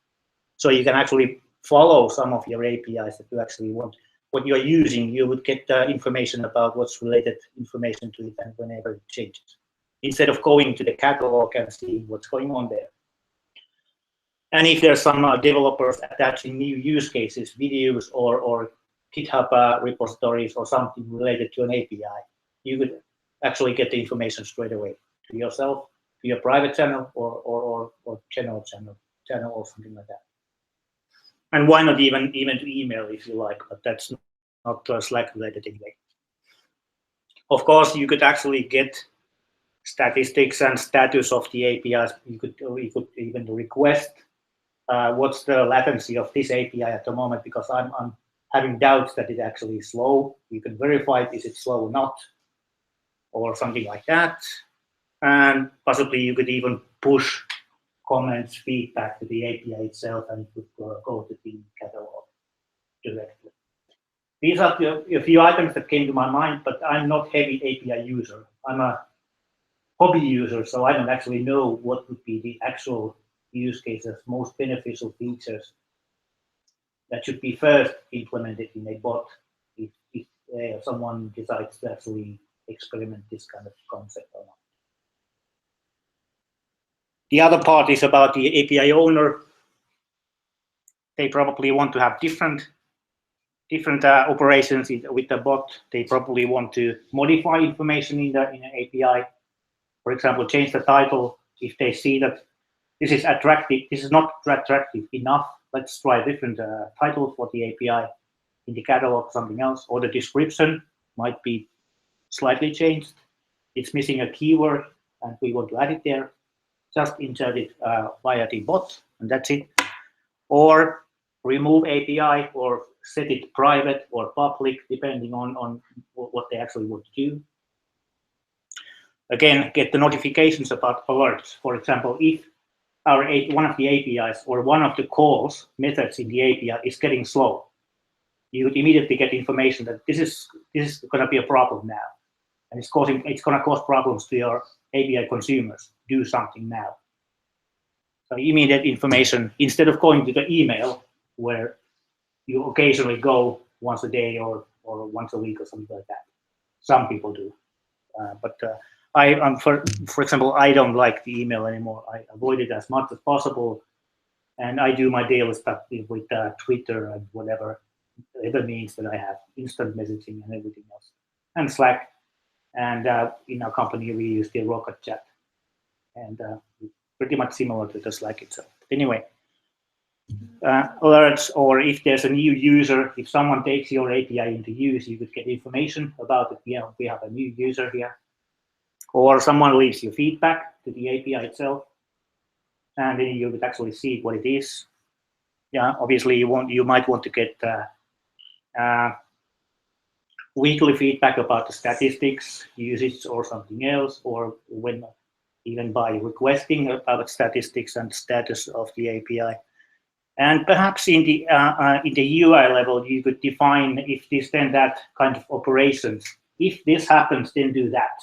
So you can actually follow some of your APIs that you actually want. What you're using, you would get information about what's related information to it and whenever it changes, instead of going to the catalog and seeing what's going on there. And if there's some developers attaching new use cases, videos, or GitHub repositories or something related to an API, you could actually get the information straight away to yourself, to your private channel or general channel or something like that. And why not even to email if you like, but that's not Slack related anyway. Of course, you could actually get statistics and status of the APIs. We could even request what's the latency of this API at the moment, because I'm having doubts that it actually is slow. You can verify it, is it slow or not, or something like that. And possibly you could even push comments, feedback to the API itself, and it would go to the catalog directly. these are a few items that came to my mind, but I'm not heavy API user. I'm a hobby user, so I don't actually know what would be the actual use cases, most beneficial features that should be first implemented in a bot if someone decides to actually experiment this kind of concept or not. The other part is about the API owner. They probably want to have different operations with the bot. They probably want to modify information in an API. For example, change the title if they see that this is attractive. This is not attractive enough. Let's try a different title for the API in the catalog, something else, or the description might be slightly changed. It's missing a keyword, and we want to add it there. Just insert it via the bot, and that's it. Or remove API, or set it private or public, depending on what they actually want to do. Again, get the notifications about alerts. For example, if one of the APIs or one of the calls methods in the API is getting slow, you would immediately get information that this is going to be a problem now, and it's going to cause problems to your API consumers. Do something now. So immediate information instead of going to the email where you occasionally go once a day or once a week or something like that. Some people do, but for example, I don't like the email anymore. I avoid it as much as possible, and I do my daily stuff with Twitter and whatever means that I have, instant messaging and everything else, and Slack. And in our company, we use the Rocket Chat, and pretty much similar to the Slack itself. But anyway, alerts, or if there's a new user, if someone takes your API into use, you could get information about it. Yeah, we have a new user here. Or someone leaves you feedback to the API itself, and then you would actually see what it is. Yeah, obviously you might want to get weekly feedback about the statistics, usage, or something else, or even by requesting about statistics and status of the API. And perhaps in the UI level, you could define if this then that kind of operations. If this happens, then do that.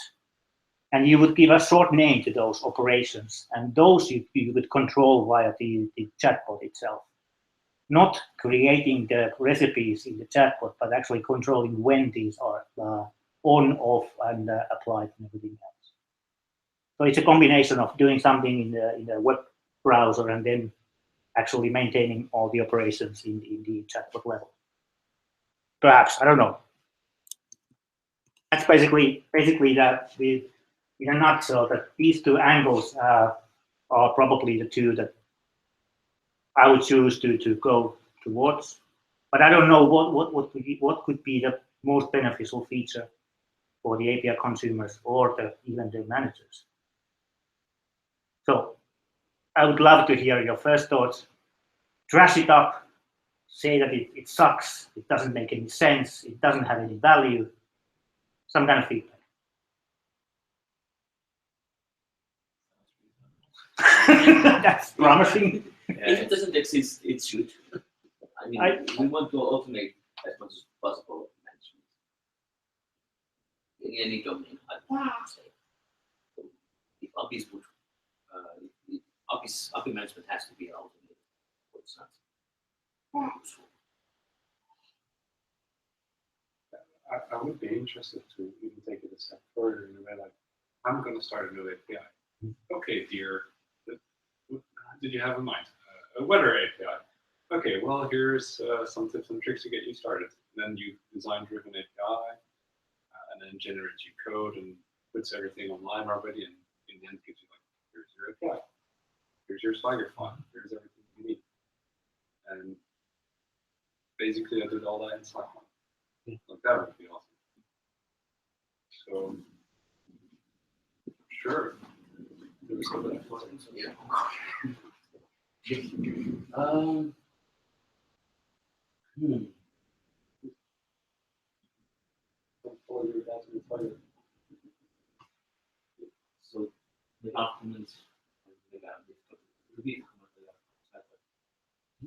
And you would give a short name to those operations, and those you would control via the chatbot itself. Not creating the recipes in the chatbot, but actually controlling when these are on, off, and applied and everything else. So it's a combination of doing something in the web browser and then actually maintaining all the operations in the chatbot level. Perhaps, I don't know. That's basically that in a nutshell, that these two angles are probably the two that I would choose to go towards. But I don't know what could be the most beneficial feature for the API consumers or even the managers. So I would love to hear your first thoughts. Trash it up, say that it sucks, it doesn't make any sense, it doesn't have any value, some kind of feedback. That's promising. If it doesn't exist, it should. I mean, we want to automate as much as possible management in any domain. I would say. If APIs would, API management has to be automated. It's not useful. I would be interested to even take it a step further in a way like, I'm going to start a new API. Okay, dear, what did you have in mind? A weather API. Okay, well, here's some tips and tricks to get you started. And then you design-driven API, and then generates your code and puts everything online already, and in the end gives you like, here's your API, here's your Swagger file, here's everything you need. And basically, I did all that in Slack. Like that would be awesome. So, sure. Yeah. So the documents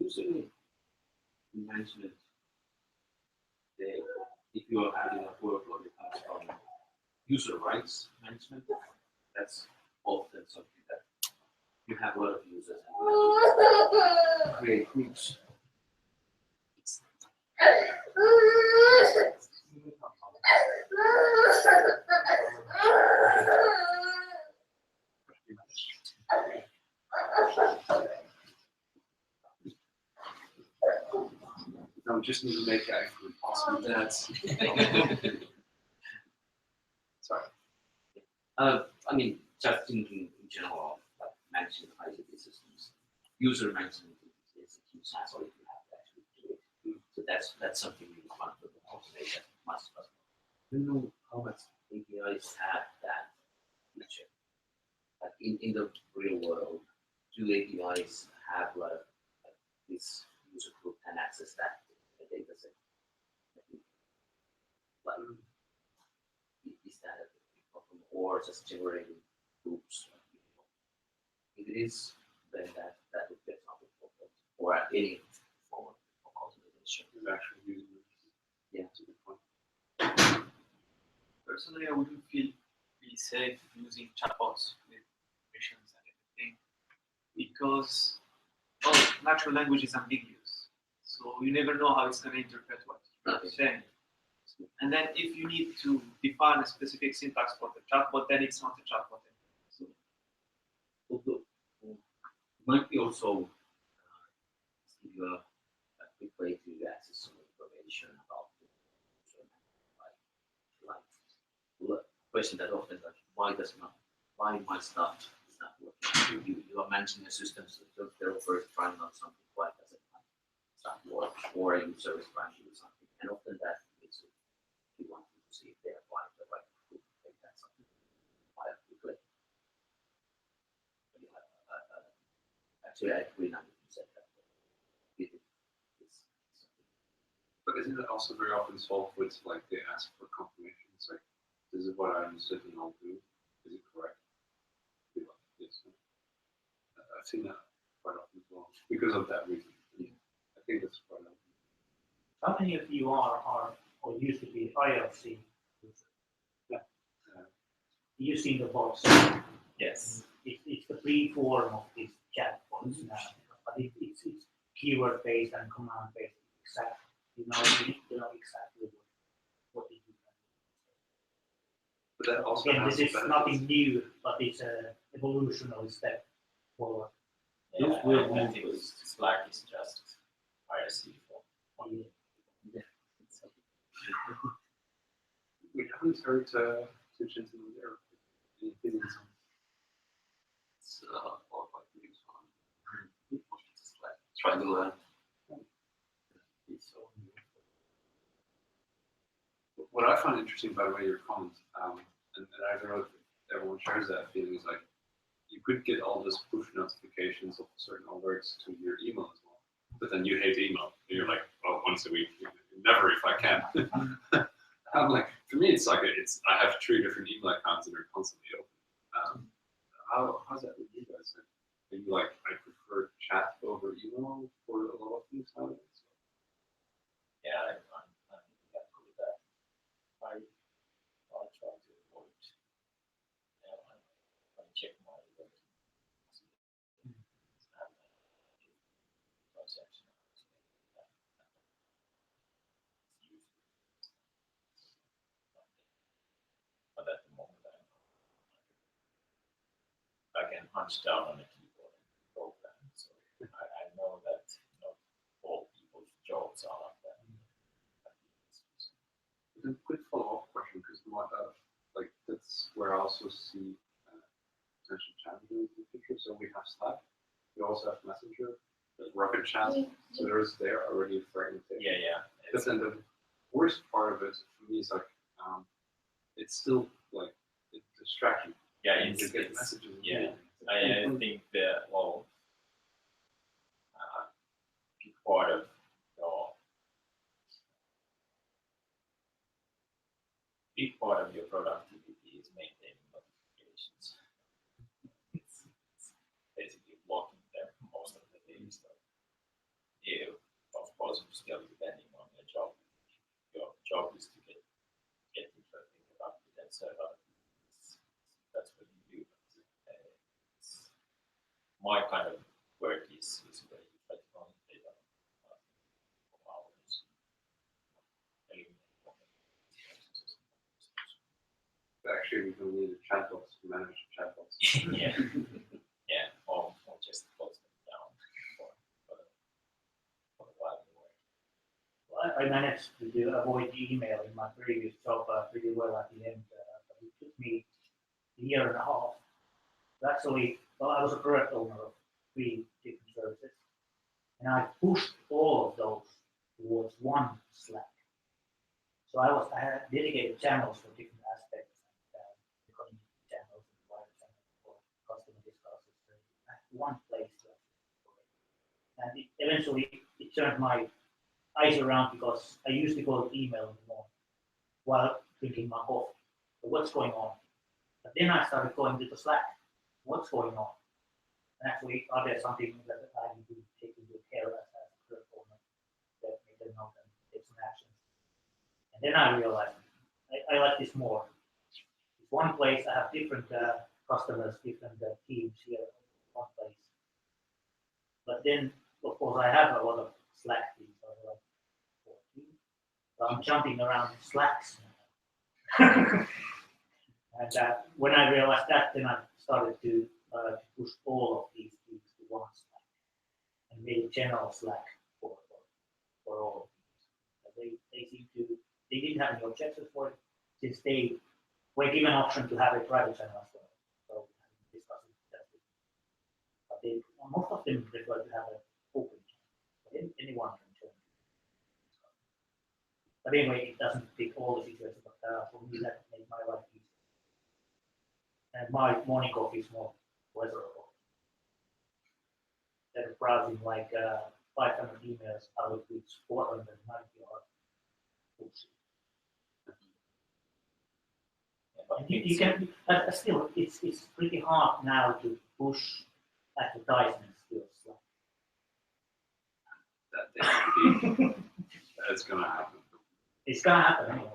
usually management, they if you are having a workload that comes from user rights management, that's often something that you have a lot of users and you have to create groups. No, just need to make it awesome. That's Sorry. I mean, just in general, like managing ICT systems, user management is a huge hassle if you have to actually do it. So that's something you want to automate as much as possible. I don't know how much APIs have that feature. Like in the real world, do APIs have a lot of this user group can access that data set? Like, is that a big problem, or just generating groups of people? If it is, then that would be a topic for or any form of automation. It's actually using it. Yeah, that's a good point. Personally, I wouldn't feel really safe using chatbots with missions and everything because, well, natural language is ambiguous. So you never know how it's going to interpret what you're saying. And then if you need to define a specific syntax for the chatbot, then it's not a chatbot anymore. So, Although, it might be also give you a quick way to access some information about the user, like question that often like why my stuff is not working? You are managing a system, so the developer is trying out something, why does it not start work, or a user is trying to do something, and often that makes it you want to see if they are applying the right tool, make that something quite quickly. Actually, I agree 90% that But isn't it also very often solved with like they ask for confirmations, like this is what I understood and I'll do. Is it correct? Yes. I've seen that quite often as well because of that reason. I think that's quite often. How many of you are or used to be APIOps users? Yeah. Using the bots. yes. It's the pre-form of these chatbots now, but it's keyword based and command based. Exactly. You know exactly what it is. But that also Again, has this is benefits. nothing new, but it's an evolutionary step forward. Yeah, Those will I move. think Slack is just IRC for We haven't heard switch into there. Any opinions on It's 4 or 5 years on. Just like try to learn. what I find interesting, by the way, your comment, and I don't know if everyone shares that feeling, is like you could get all those push notifications of certain alerts to your email as well, but then you hate email, and you're like, oh, once a week, never if I can. I'm like, for me, it's like I have 3 different email accounts and they're constantly open. How's that with you guys? Are you like, I prefer chat over email for a lot of things nowadays? yeah, I'm happy with that. I try to avoid. I check my transaction. But at the moment, I can punch down on a keyboard and program. So I know that not all people's jobs are like that. A quick follow-up question, because like that's where I also see potential challenges in the future. So we have Slack, we also have Messenger, there's Rocket Chat, so there already a fragmentation. Yeah. But then the worst part of it for me is like it's still like it's distraction. Yeah, You it's get messages. yeah. I think that big part of your productivity is maintaining notifications. It's basically blocking them most of the days. So you, of course, still depending on your job. Your job is to get so that's what you do. My kind of work is where you try to run data for hours. Actually, we don't need a chatbots to manage chatbots. Yeah, yeah, or just close them down for a while. I managed to avoid email in my previous job pretty well at the end. But it took me a year and a half. Actually, well, I was a product owner of 3 different services, and I pushed all of those towards one Slack. So I had dedicated channels for different aspects, and community channels and private channels for customer discussions. I had one place to and eventually it turned my eyes around because I used to go to email in the morning while drinking my coffee. So what's going on? But then I started going to the Slack. What's going on? And actually, are there something that I need to take into care as a product owner that make them know and take some action? And then I realized I like this more. It's one place. I have different customers, different teams here in one place. But then, of course, I have a lot of Slack teams. I have like 14. So I'm jumping around Slacks. And when I realized that, then I started to push all of these things to one Slack and made a general Slack for all of these. They didn't have any objections for it since they were given an option to have a private channel as well. So we discussed that. But most of them prefer to have an open channel. But anyone can join. But anyway, it doesn't fit all the situations, but for me that made my life easier. And my morning coffee is more pleasurable. Instead of browsing like 500 emails, out of which 490 are bullshit. You can, still, it's pretty hard now to push advertisements to Slack. That's gonna happen. It's gonna happen anyway.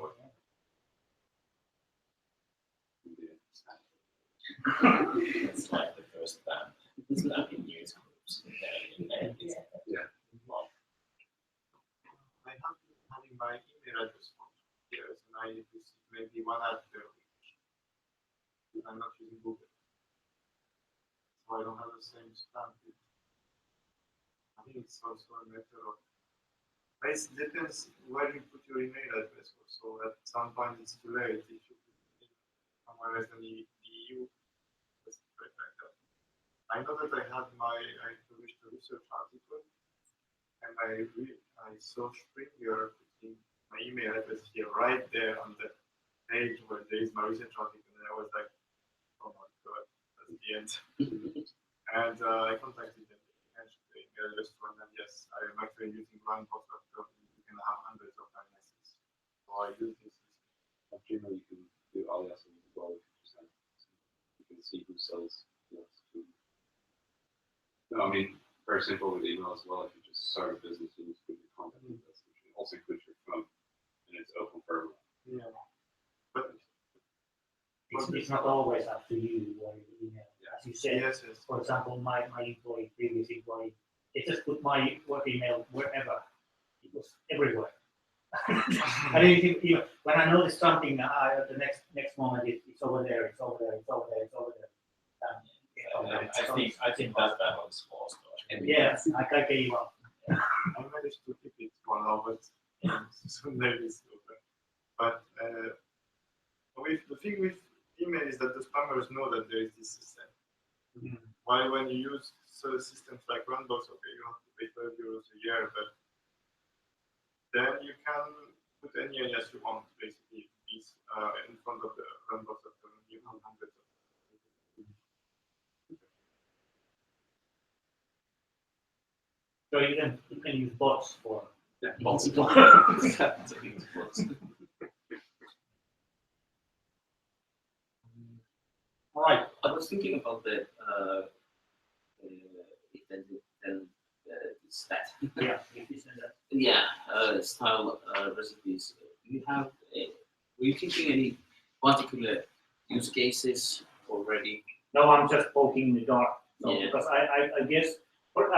It's like the first time in news groups. Yeah. I have been having my email address for years, and I receive maybe 1 ad per week. I'm not using Google, so I don't have the same stamp. I think it's also a matter of. It depends where you put your email address. Also, at some point it's too late if you put it somewhere else than the EU. I know that I published a research article, and I saw Springer putting my email address here, right there on the page where there is my research article, and I was like, oh my god, that's the end. And I contacted them, mentioned the email address for them. Yes, I am actually using one bot laptop. You can have hundreds of aliases. So I use this system. At Gmail, you can do aliasing as well. You can see who sells what to. I mean, very simple with email as well. If you just start a business, you just put your contact details. You can also include your phone, and it's open for everyone. Yeah. But It's not always up to you or your email. As you said, yes. for example, my previous employee, they just put my work email wherever. It was everywhere. I didn't even, when I noticed something, the next moment it's over there, it's over there, it's over there, it's over there. I think that was forced. Yes, I gave up. I managed to keep it for now, but soon there is over. But the thing with email is that the spammers know that there is this system. While when you use systems like Runbox, okay, you have to pay €12 a year, but then you can put any alias you want, basically, in front of the Runbox of you have hundreds of. So you can use bots for Bots. all right. I was thinking about the stat. Yeah, Yeah, style recipes. Do you have? Were you thinking any particular use cases already? No, I'm just poking in the dark. So, Yeah. because I guess, but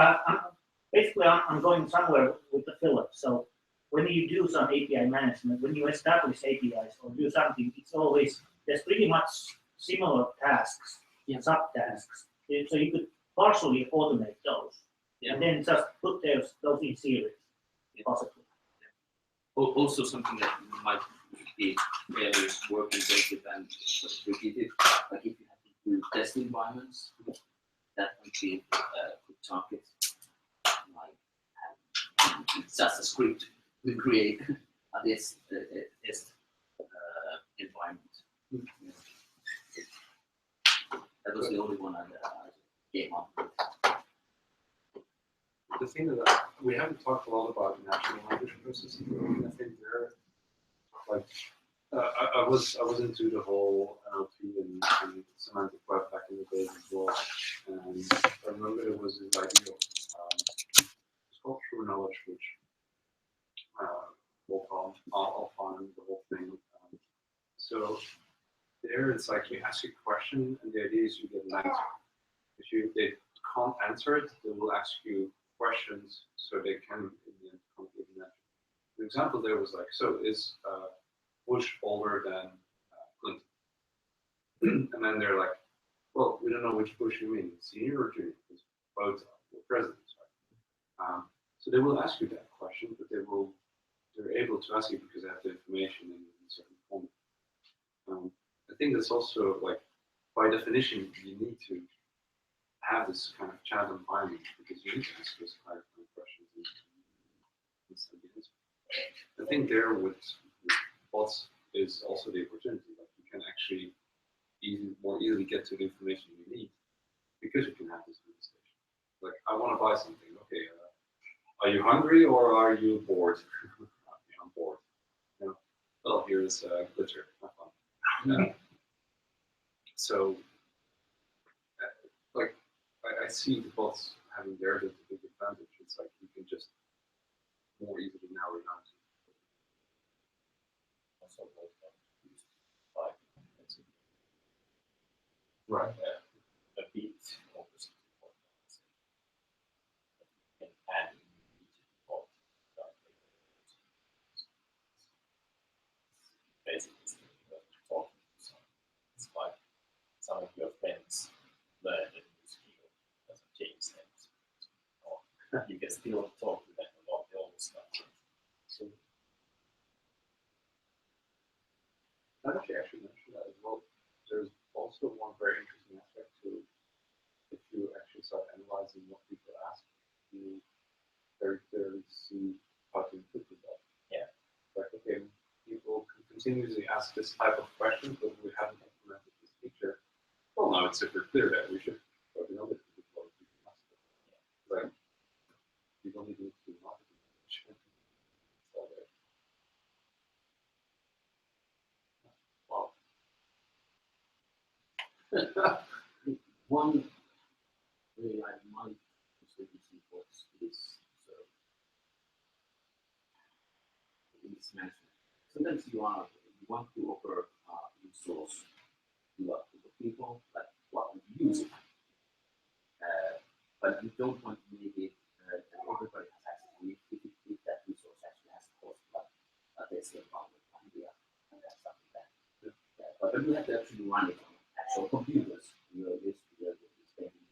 basically I'm going somewhere with the filler. So when you do some API management, when you establish APIs or do something, it's always, there's pretty much similar tasks, subtasks. So you could partially automate those. Yeah. And then just put those in series, possibly. Also something that might be fairly work intensive and repeated, like if you have to do test environments, that would be a good target. Like it's just a script to create this test environment. That was the only one I came up with. The thing that we haven't talked a lot about natural language processing. I think they're like I was into the whole NLP and semantic web back in the days as well. And I remember there was this idea of it's called true knowledge, which I'll find the whole thing. So there it's like you ask a question and the idea is you get an answer. If they can't answer it, they will ask you questions so they can in the end come give an answer. The example there was like, so is Bush older than Clinton? And then they're like, well, we don't know which Bush you mean, senior or junior, because both are presidents, right? So they will ask you that question, but they're able to ask you because they have the information in a certain format. I think that's also like, by definition, you need to have this kind of chat environment because you need to ask those clarifying questions and send the answer. I think there with bots is also the opportunity. Like you can actually more easily get to the information you need because you can have this conversation. Like I want to buy something. Okay, are you hungry or are you bored? I'm bored. You know, well, here's glitter. Have fun. So, like, I see the bots having their big advantage. It's like you can just more easily narrow it down. Also, like, Right. A bit obviously and add basically talking to someone. It's like some of your friends learn a new skill doesn't change things. Or you can still talk to them about the old stuff. So I think you actually mentioned that as well. There's also one very interesting aspect to if you actually start analyzing what people ask, you very clearly see how to interpret that. Yeah. Like, okay, people can continuously ask this type of question, but we haven't implemented this feature. Well, now it's super clear that we should go to another before we can ask it. Right. You don't need to do marketing. It's all there. Wow. One way I might consider bots is management. Sometimes you want to offer resource to the people, like what would you use it, but you don't want to make it that everybody has access to it if that resource actually has a cost, like let's say about idea and that's something that. But then you have to actually run it on actual computers. You're spending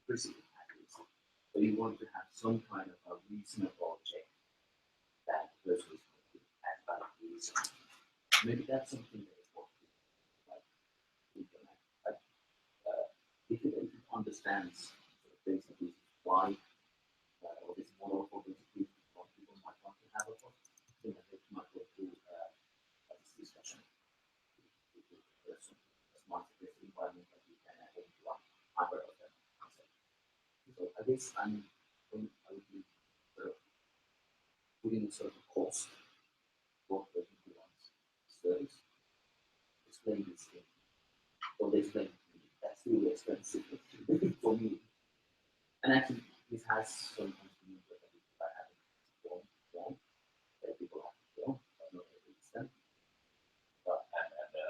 physical accuracy. So you want to have some kind of a reasonable check that the person is going to add value to research. Maybe that's something that is worth like implement. Like if it understands basically why or this model for basically what people might want to have a bot, then they might go through this discussion with the person as much as the environment that you can add into one hardware of that concept. So I guess I would be putting sort of a cost for the people wants service. Explain this thing. Well, they explain that's really expensive for me. And actually, this has sometimes to do with by having form that people have to form, but not every extent. and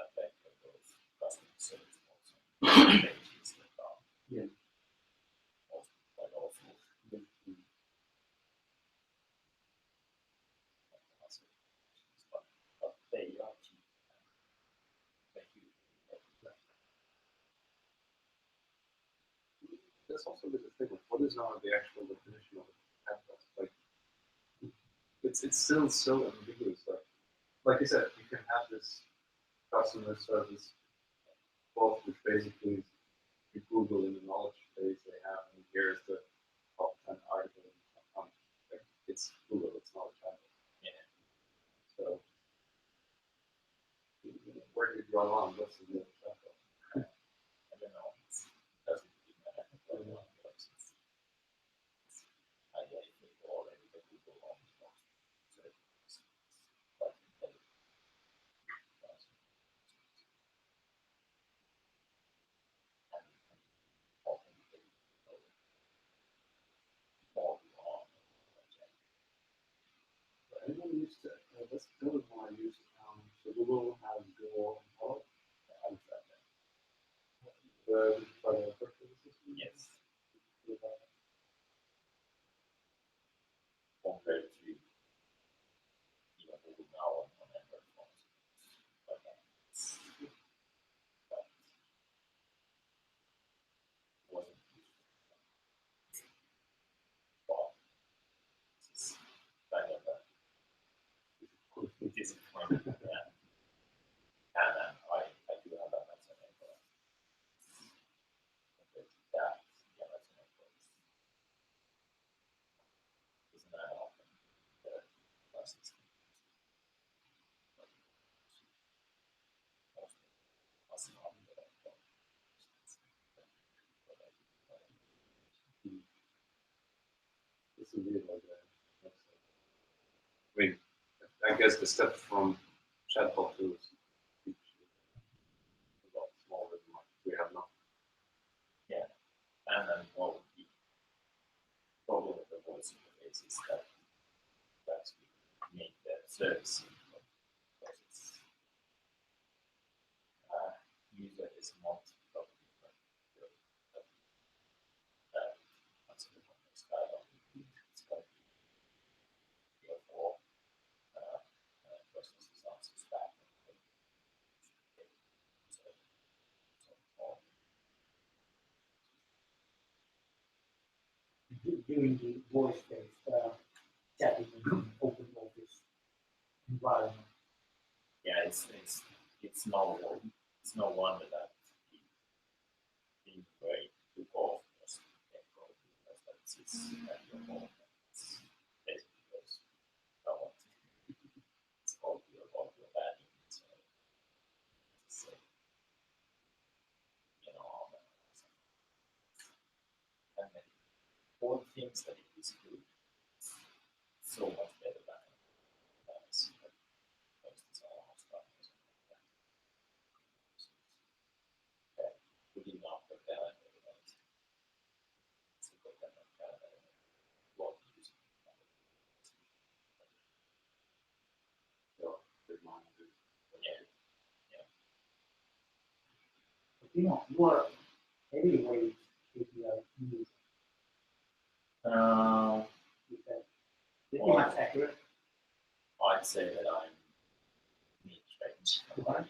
that's also the thing. Like, what is now the actual definition of a chatbot? Like, it's still so ambiguous. Like you said, you can have this customer service bot, which basically you Google in the knowledge base they have, and here's the top 10 article. Like, it's Google, it's not a chatbot. Yeah. So, where do you draw the line? What's the real chatbot? I don't know. It doesn't really matter. I think already the people on most services quite intelligent. And often they know more beyond Anyone used to, that's still more used. So Google has Go and Help. The personal assistant. yes. Compared to even Google now on Android phones. But wasn't used. But it's kind of it is fun. Yeah. And I do have that as an Android. Compared to that, yeah, that's an Android. Isn't that often the classes? It's indeed like that. I mean, I guess the step from chatbot to speech is a lot smaller than what we have now. Yeah, and then what would be problem with the voice interface is that we make the service simple because it's user is not probably that's the context dialogue. It's going to be here for processes answers back. Doing the voice-based chatting in open office environment. Yeah, it's no wonder that the way to go was echo because it's at your home. It's basically because it's called your value. So you know, and then all things that it is good, so much better than it's almost we did not prepare it's a good what use But you know, you are heavyweight API user. Is that pretty much accurate? I'd say that I'm mid-range. Right.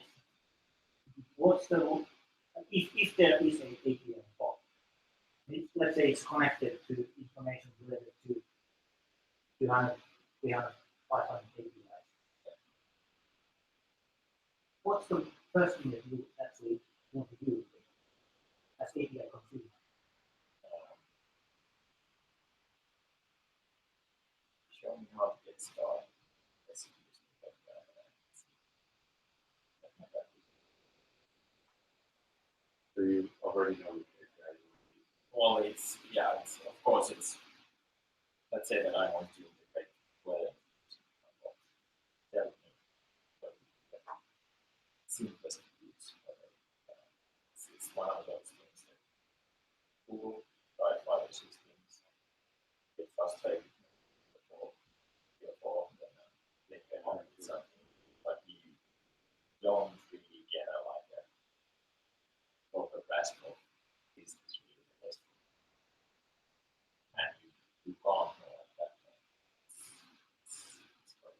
What's the if there is an API bot, let's say it's connected to information related to 200, 300, 500 APIs. What's the first thing that you actually want to do with it as API consumer? Show me how to get started. So you already know the API. Well, it's of course it's. Let's say that I want to integrate well. Tell me what the simplest use. It's one of those things that Google, right, other systems get frustrated before then they can do something, but you don't really get like a proper grasp of business really the best. And you can't know at that point. It's very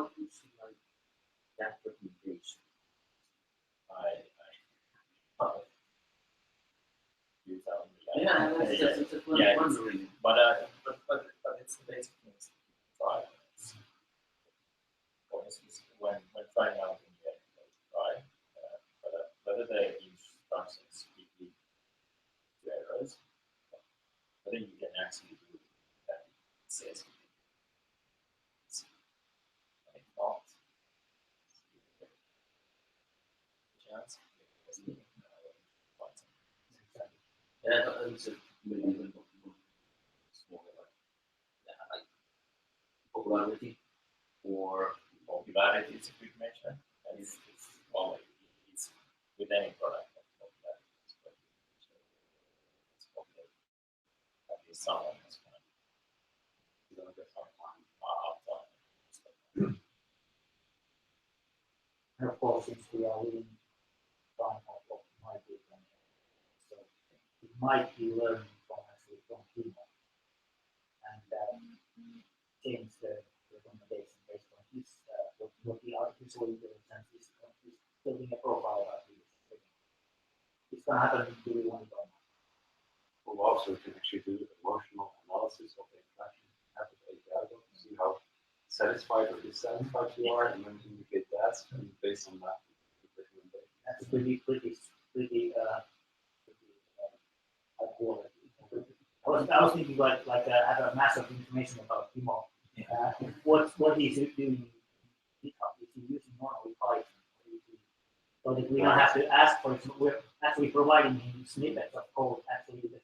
what would you like that recommendation? You tell me. Yeah, that's what Yeah, I'm wondering. but it's the basic things to try. For instance, when trying out in the try, whether they use functions quickly to errors, whether you can actually do that it says if not, chance Yeah, but it's a maybe even smaller, like popularity or popularity is a good measure, and it's well, it's with any product. Popularity is quite good. So it's popular. At least someone is kind of get some time uptime. And of course, since we are living time of what might be done, so it might be learning from actually from people and change the recommendation based on his what the artificial intelligence is building a profile about you. It's gonna happen if you want it or not. Well, also can actually do emotional analysis of the interaction after the API, see how satisfied or dissatisfied you are, and then indicate that, and based on that, That's pretty high quality. I was thinking like have a mass of information about Timo. What he's doing in GitHub? Is he using normally Python? So that we don't have to ask for it. We're actually providing him snippets of code actually the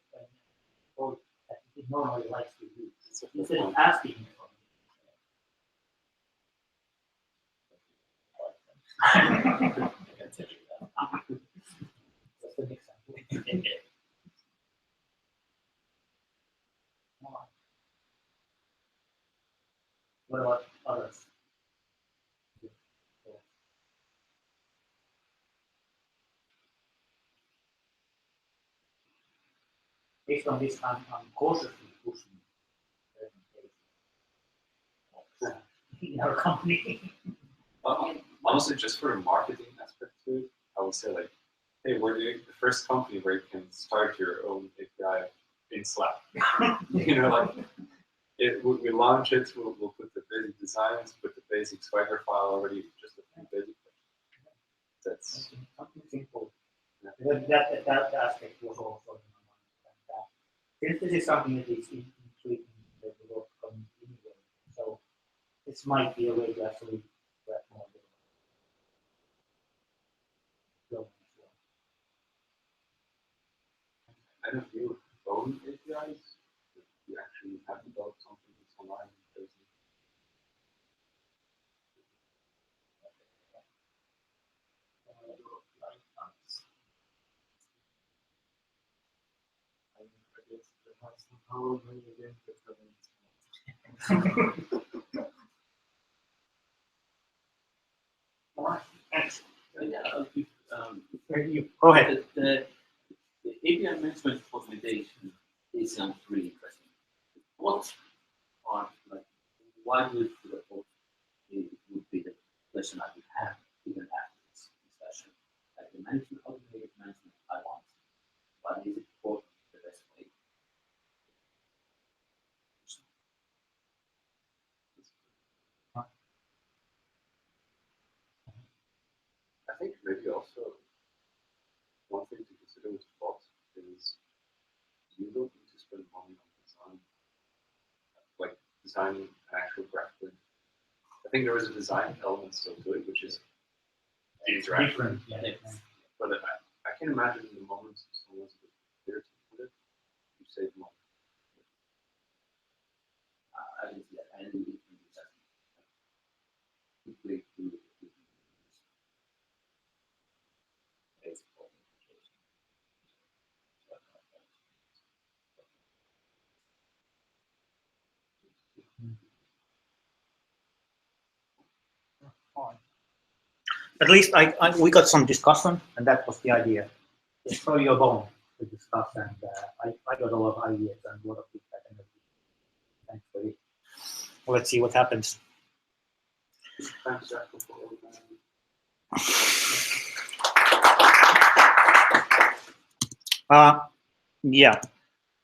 code that he normally likes to do. So instead of asking him for it. That's an example. What about others? Based on this, I'm cautiously pushing in our company. Honestly, just for a marketing aspect to it, I would say like, hey, we're the first company where you can start your own API in Slack. You know, like we launch it, we'll put the basic designs, put the basic Swagger file already, just a few basic things. That's something simple. Yeah. That aspect was also in my mind. Since this is something that is intriguing that we will come anyway, so this might be a way to actually get more. And if you own APIs, you actually have to build something that's online. Go ahead. The API management authorization is sounds really interesting. What are like why would the would be the question I would have even after this discussion? Like the management automated management I want, but is it for the best way? I think maybe also one thing to consider with bots is you don't need to spend money on design, like designing an actual graphic. I think there is a design element still to it, which is the interaction. But I can imagine in the moment someone's a bit clear to it, you save money. I didn't see that. I didn't do that. Quickly do it. At least we got some discussion, and that was the idea. Just throw your bone to discuss, and I got a lot of ideas and a lot of feedback. And thanks for it. Let's see what happens. Yeah,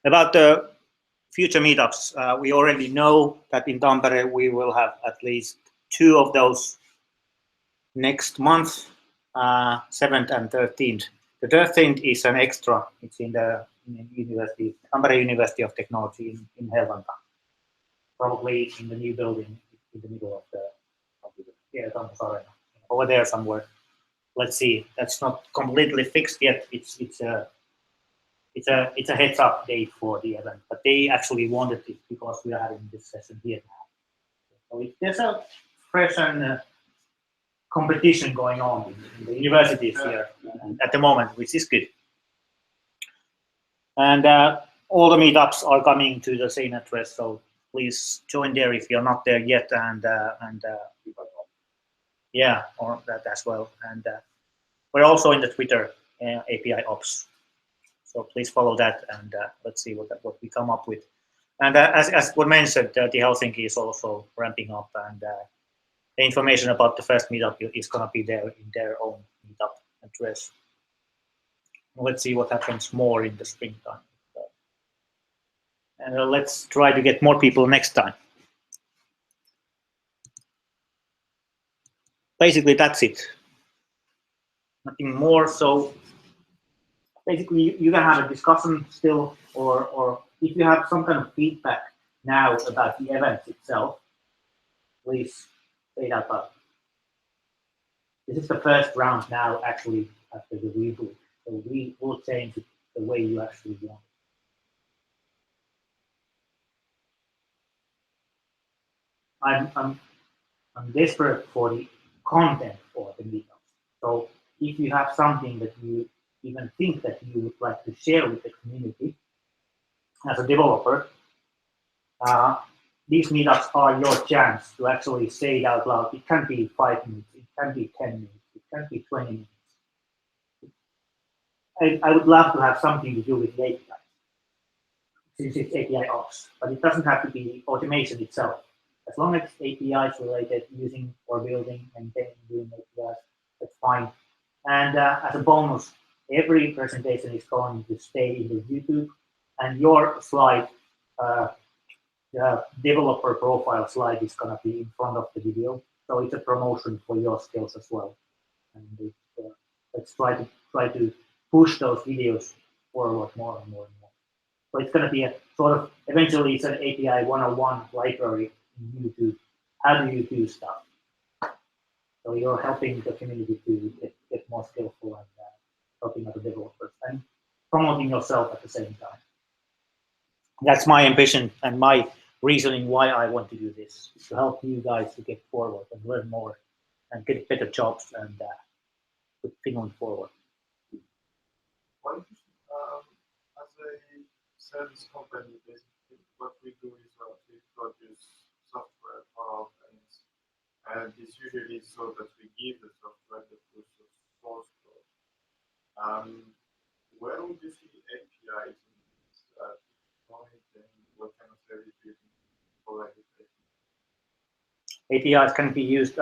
about the future meetups, we already know that in Tampere we will have at least 2 of those next month, 7th and 13th. The 13th is an extra. It's in the university, Tampere University of Technology in Helsinki, probably in the new building in the middle of the Tampere Arena, over there somewhere. Let's see. That's not completely fixed yet. It's a heads up date for the event, but they actually wanted it because we are having this session here now. So there's a fresh and competition going on in the universities here at the moment, which is good. And all the meetups are coming to the same address, so please join there if you're not there yet, and yeah, or that as well. And we're also in the Twitter APIOps, so please follow that, and let's see what we come up with. And as was mentioned, the Helsinki is also ramping up, and the information about the first meetup is going to be there in their own meetup address. Let's see what happens more in the springtime. And let's try to get more people next time. Basically, that's it. Nothing more. So basically, you can have a discussion still, or if you have some kind of feedback now about the event itself, please say that up. This is the first round now, actually, after the reboot. So we will change it the way you actually want. I'm desperate for the content for the meetups. So if you have something that you even think that you would like to share with the community as a developer, these meetups are your chance to actually say it out loud. It can be 5 minutes, it can be 10 minutes, it can be 20 minutes. I would love to have something to do with the API, since it's APIOps, but it doesn't have to be automation itself. As long as APIs related, using or building, maintaining, doing APIs, that's fine. And as a bonus, every presentation is going to stay in the YouTube, and your slide, the developer profile slide, is going to be in front of the video. So it's a promotion for your skills as well. And let's try to push those videos forward more and more and more. So it's going to be a sort of, eventually it's an API 101 library in YouTube. How do you do stuff? So you're helping the community to get more skillful and helping other developers and promoting yourself at the same time. That's my ambition and my reasoning why I want to do this, to help you guys to get forward and learn more and get better jobs and put Finland forward. As a service company, basically what we do is we produce software for our clients, and it's usually so that we give the software the source code. Where would you see APIs in this point, and what kind of service do you think provide it? APIs can be used,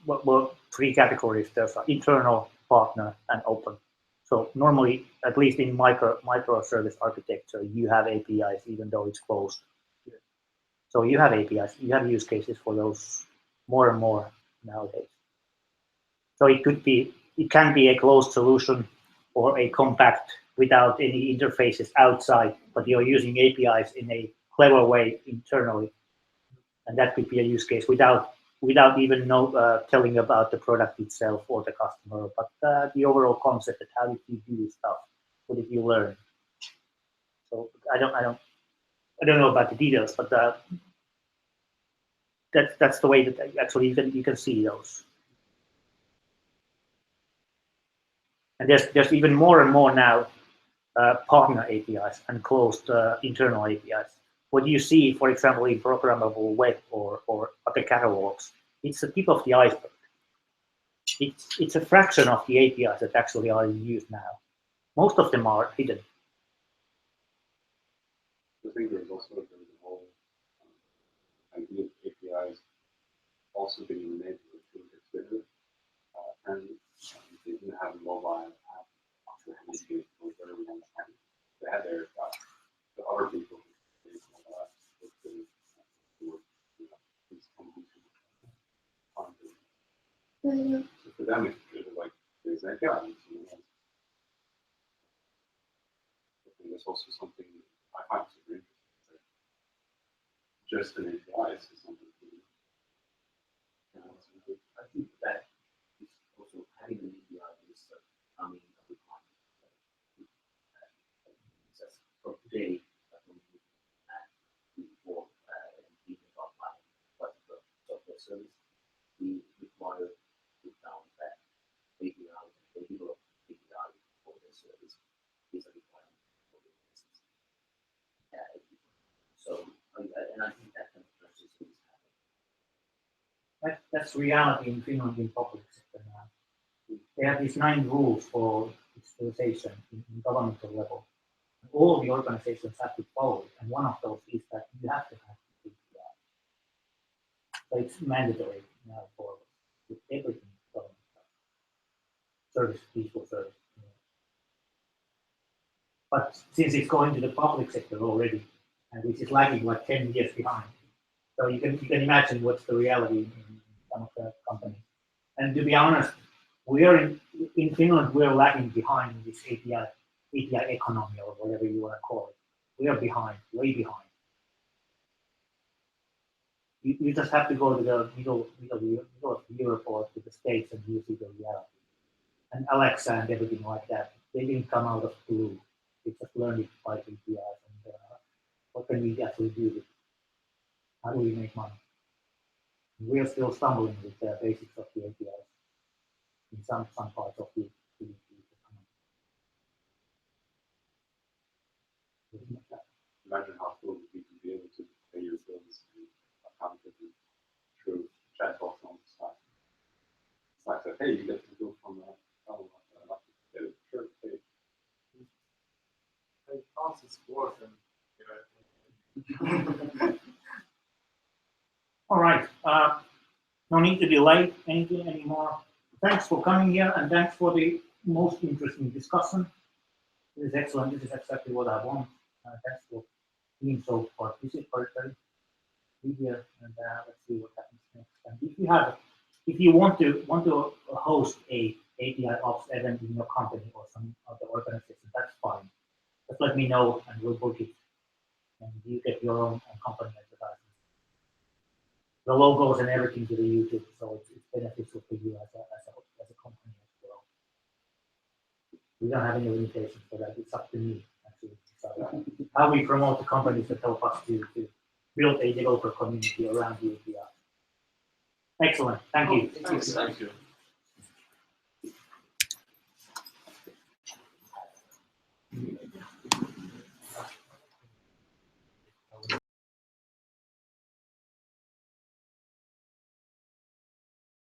well, 3 categories. There's internal, partner, and open. So normally, at least in microservice architecture, you have APIs even though it's closed. So you have APIs, you have use cases for those more and more nowadays. So it can be a closed solution or a compact without any interfaces outside, but you're using APIs in a clever way internally. And that could be a use case without even telling about the product itself or the customer, but the overall concept of how did you do stuff, what did you learn. So I don't know about the details, but that's the way that actually you can see those. And there's even more and more now partner APIs and closed internal APIs. What you see, for example, in programmable web or other catalogs, it's the tip of the iceberg. It's a fraction of the APIs that actually are used now. Most of them are hidden. I think there's also the whole idea of APIs also being enabled considered. And they didn't have a mobile app. After having to for a very long time, they had their the other people who made mobile apps that couldn't afford, these companies fund it. So for them, it was like there's an API. And there's also something I find super interesting. That just an API is something. I think that is also having an API is coming up with one. Just for today, before thinking about buying particular software service, we require to put down that API and develop API for the service is a requirement for the business. So, and I think that kind of transition is happening. That's reality in Finland in public sector now. They have these 9 rules for digitalization in governmental level. All the organizations have to follow it, and one of those is that you have to have API. So it's mandatory now for everything government service, peaceful service. But since it's going to the public sector already, and which is lagging like 10 years behind, so you can imagine what's the reality in some of the companies. And to be honest, we are in Finland, we're lagging behind in this API economy or whatever you want to call it. We are behind, way behind. You just have to go to the middle of Europe or to the States and you see the reality. And Alexa and everything like that, they didn't come out of the blue. They just learned it by APIs. And what can we actually do with it? How do we make money? We are still stumbling with the basics of the APIs in some parts of the economy. Imagine how cool it would be to be able to pay your bills and account it through chatbots on the side. It's like that, hey, you get to go from sure, It counts as work and All right. No need to delay anything anymore. Thanks for coming here and thanks for the most interesting discussion. This is excellent. This is exactly what I want. Thanks for being so participatory. Be here and let's see what happens next. And if you want to host a APIOps event in your company or some other organization, that's fine. Just let me know and we'll book it. And you get your own company advertising. The logos and everything to the YouTube, so it's beneficial for you as a company as well. We don't have any limitations for that. It's up to me actually. So, how we promote the companies that help us to build a developer community around the API. Excellent. Thank you. Thank you.